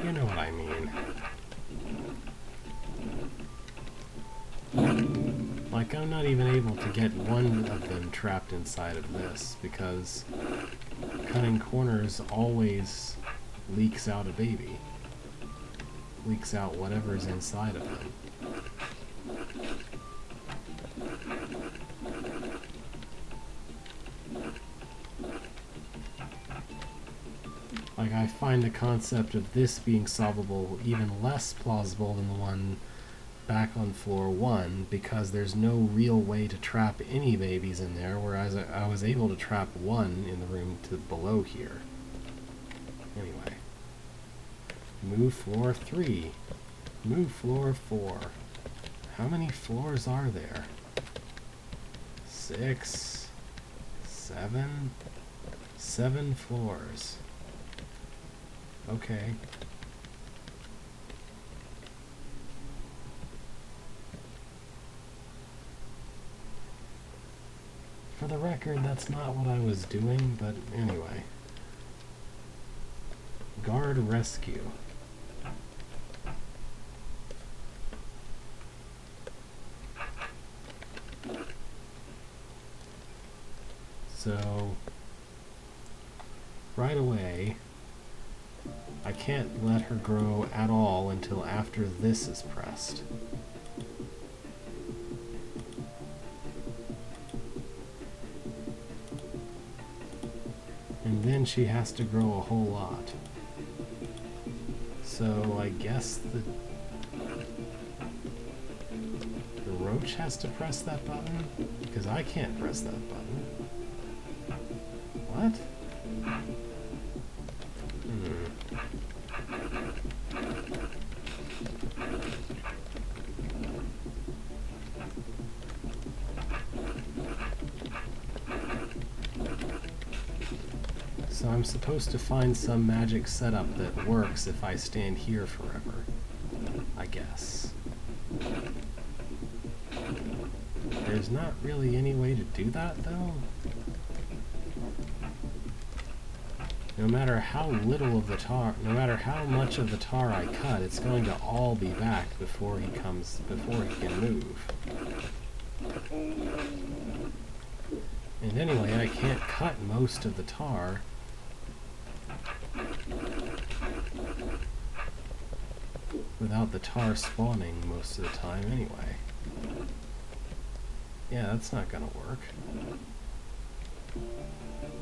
You Like, I'm not even able to get one of them trapped inside of this, because cutting corners always leaks out a baby. Leaks out whatever's inside of them. Like, I find the concept of this being solvable even less plausible than the one back on floor 1, because there's no real way to trap any babies in there, whereas I was able to trap one in the room below here. Anyway. Move floor 3. Move floor 4. How many floors are there? 6, 7, 7 floors. Okay. For the record, that's not what I was doing, but anyway. Guard rescue. So, right away, I can't let her grow at all until after this is pressed. And then she has to grow a whole lot. So I guess the roach has to press that button? Because I can't press that button. What? So I'm supposed to find some magic setup that works if I stand here forever, I guess. There's not really any way to do that, though. No matter how little of the tar, no matter how much of the tar I cut, it's going to all be back before he can move. And anyway, I can't cut most of the tar without the tar spawning most of the time anyway. Yeah, that's not gonna work.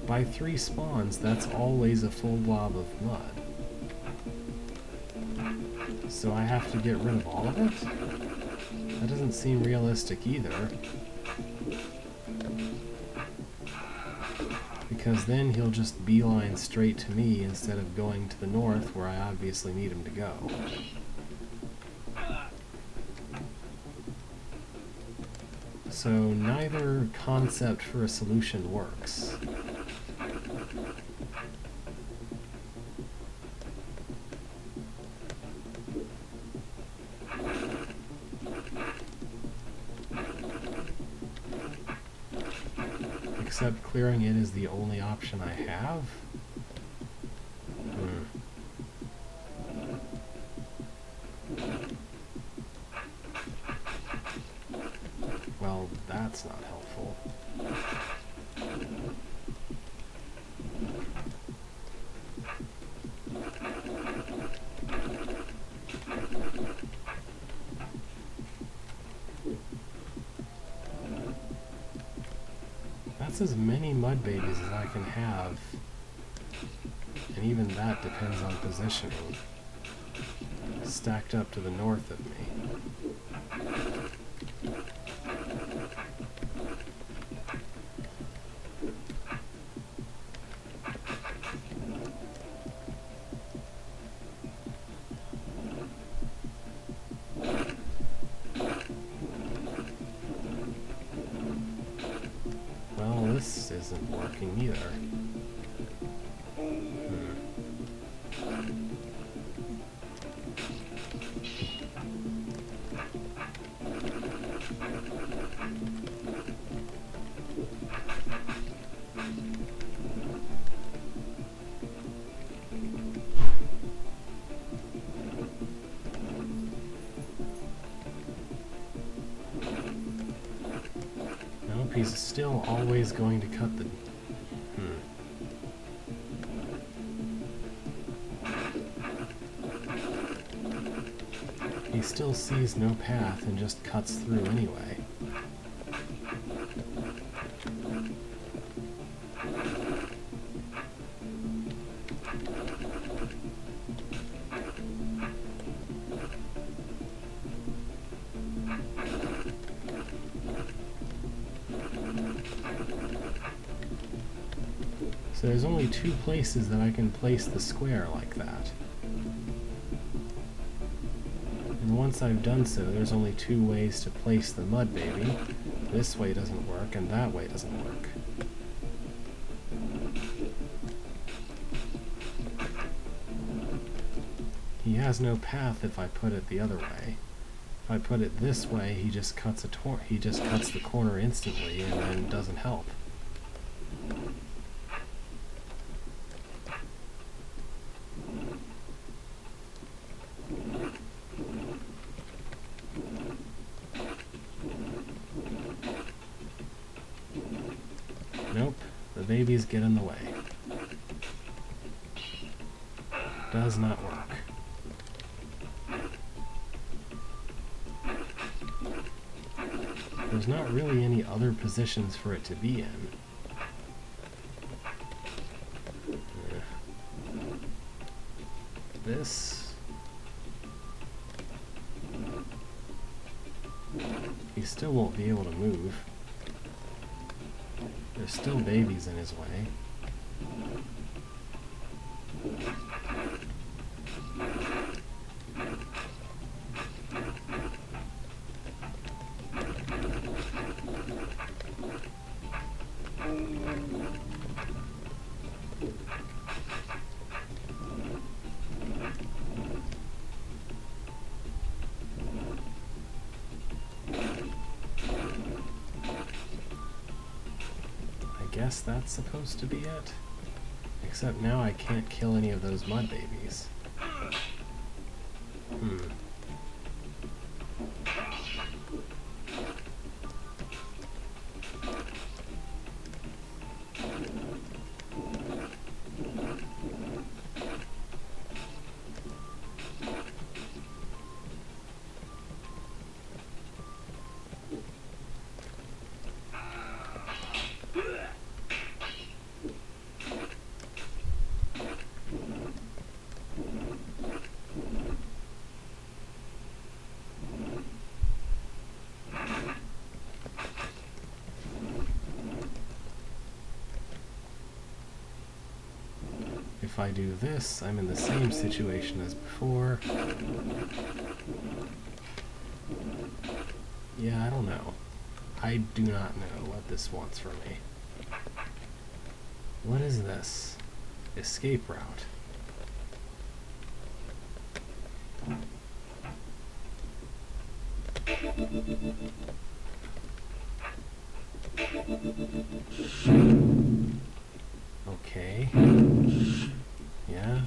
By 3 spawns, that's always a full blob of mud. So I have to get rid of all of it? That doesn't seem realistic either. Because then he'll just beeline straight to me instead of going to the north where I obviously need him to go. So neither concept for a solution works. Except clearing it is the only option I have? Well, that's not helpful. That's as many mud babies as I can have, and even that depends on positioning, stacked up to the north of me. This isn't working either. he's still always going to cut the... He still sees no path and just cuts through anyway. So there's only two places that I can place the square like that. And once I've done so, there's only two ways to place the mud baby. This way doesn't work, and that way doesn't work. He has no path if I put it the other way. If I put it this way, he just cuts the corner instantly and then doesn't help. Nope, the babies get in the way. Does not work. There's not really any other positions for it to be in. This... He still won't be able to move. There's still babies in his way. I guess that's supposed to be it. Except now I can't kill any of those mud babies. If I do this, I'm in the same situation as before. Yeah, I don't know. I do not know what this wants from me. What is this? Escape route. Okay. Yeah.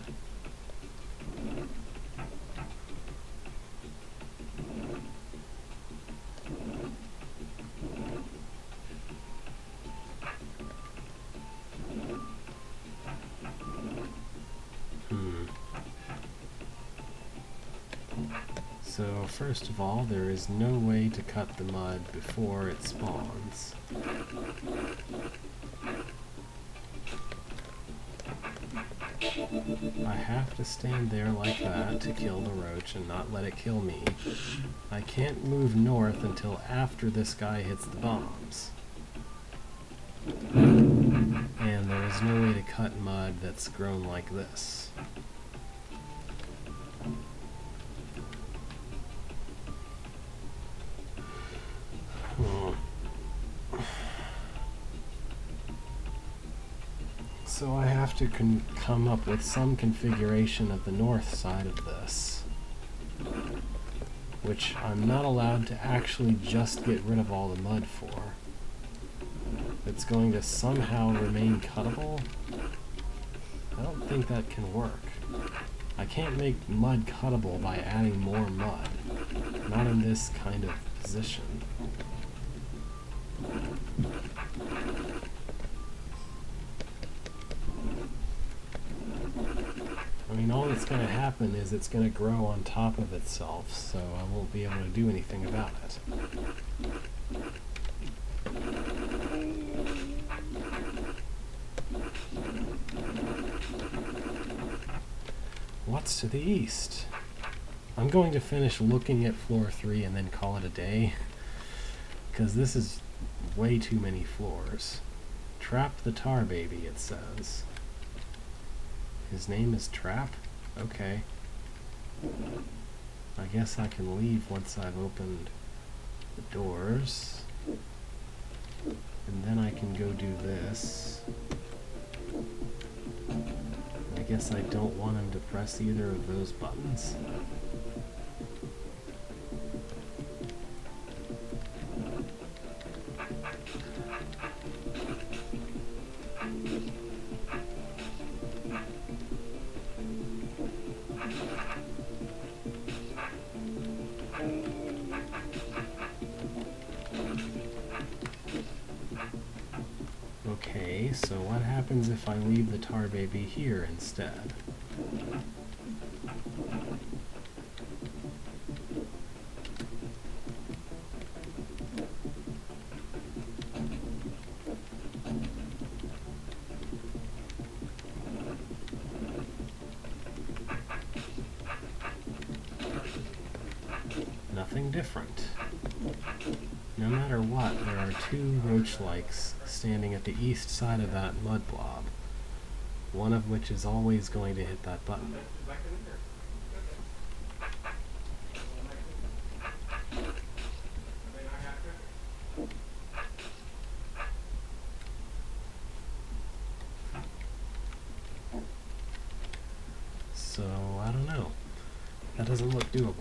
So first of all, there is no way to cut the mud before it spawns. I have to stand there like that to kill the roach and not let it kill me. I can't move north until after this guy hits the bombs. And there is no way to cut mud that's grown like this. So I have to come up with some configuration of the north side of this, which I'm not allowed to actually just get rid of all the mud for. It's going to somehow remain cuttable. I don't think that can work. I can't make mud cuttable by adding more mud, not in this kind of position. what's going to happen is it's going to grow on top of itself, so I won't be able to do anything about it. What's to the east? I'm going to finish looking at floor 3 and then call it a day, because this is way too many floors. Trap the tar baby, it says. His name is Trap? Okay. I guess I can leave once I've opened the doors. And then I can go do this. I guess I don't want him to press either of those buttons. Okay, so what happens if I leave the tar baby here instead? Nothing different. No matter what, there are 2 roach-likes standing at the east side of that mud blob, one of which is always going to hit that button. So, I don't know. That doesn't look doable.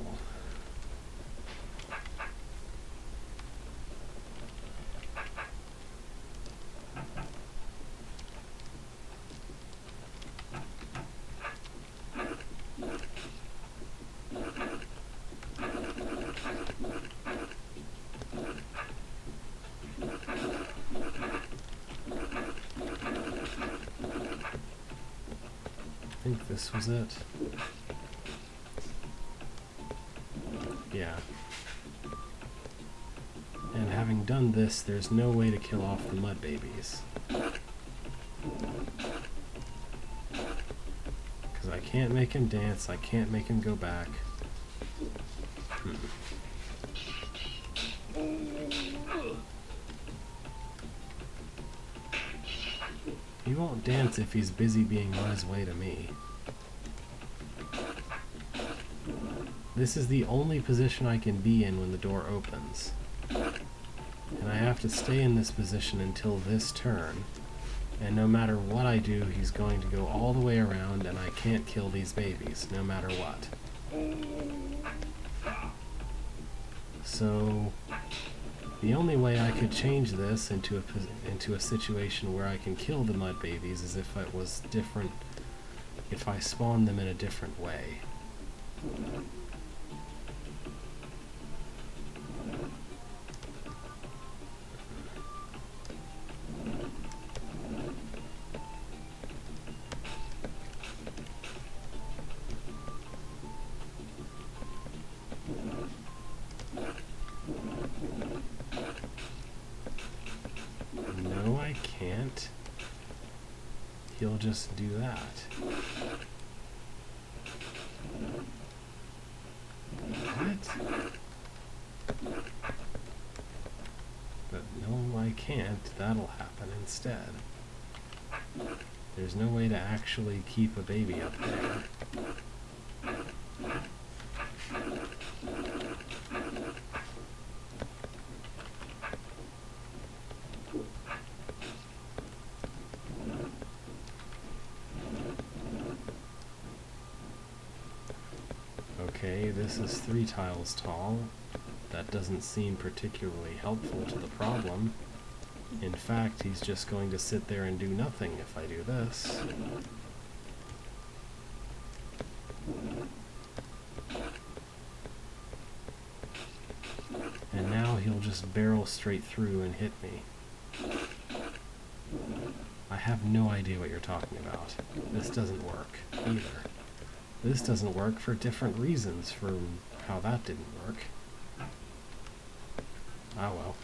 I think this was it. Yeah. And having done this, there's no way to kill off the mud babies. Because I can't make him dance, I can't make him go back. He won't dance if he's busy being on his way to me. This is the only position I can be in when the door opens. And I have to stay in this position until this turn. And no matter what I do, he's going to go all the way around and I can't kill these babies, no matter what. So, the only way I could change this into a situation where I can kill the mud babies is if it was different, if I spawned them in a different way. No, I can't. He'll just do that. What? But no, I can't. That'll happen instead. There's no way to actually keep a baby up there. Okay, this is 3 tiles tall. That doesn't seem particularly helpful to the problem. In fact, he's just going to sit there and do nothing if I do this. And now he'll just barrel straight through and hit me. I have no idea what you're talking about. This doesn't work either. This doesn't work for different reasons from how that didn't work. Ah well.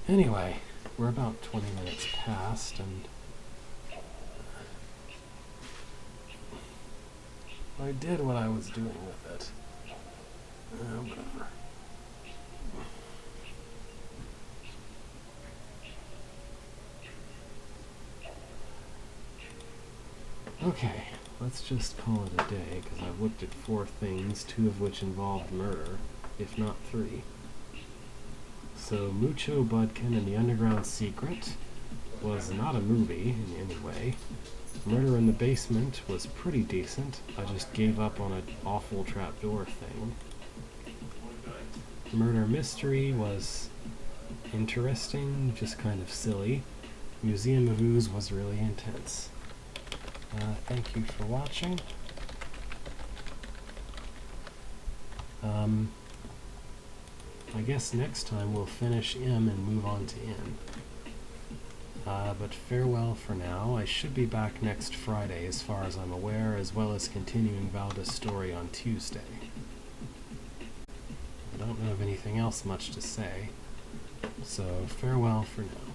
Anyway, we're about 20 minutes past, and I did what I was doing with it. Whatever. Okay, let's just call it a day, because I've looked at 4 things, 2 of which involved murder, if not 3. So, Mucho Budkin and the Underground Secret was not a movie in any way. Murder in the Basement was pretty decent. I just gave up on an awful trapdoor thing. Murder Mystery was interesting, just kind of silly. Museum of Ooze was really intense. Thank you for watching. I guess next time we'll finish M and move on to N. But farewell for now. I should be back next Friday as far as I'm aware, as well as continuing Valda's story on Tuesday. I don't know of anything else much to say, so farewell for now.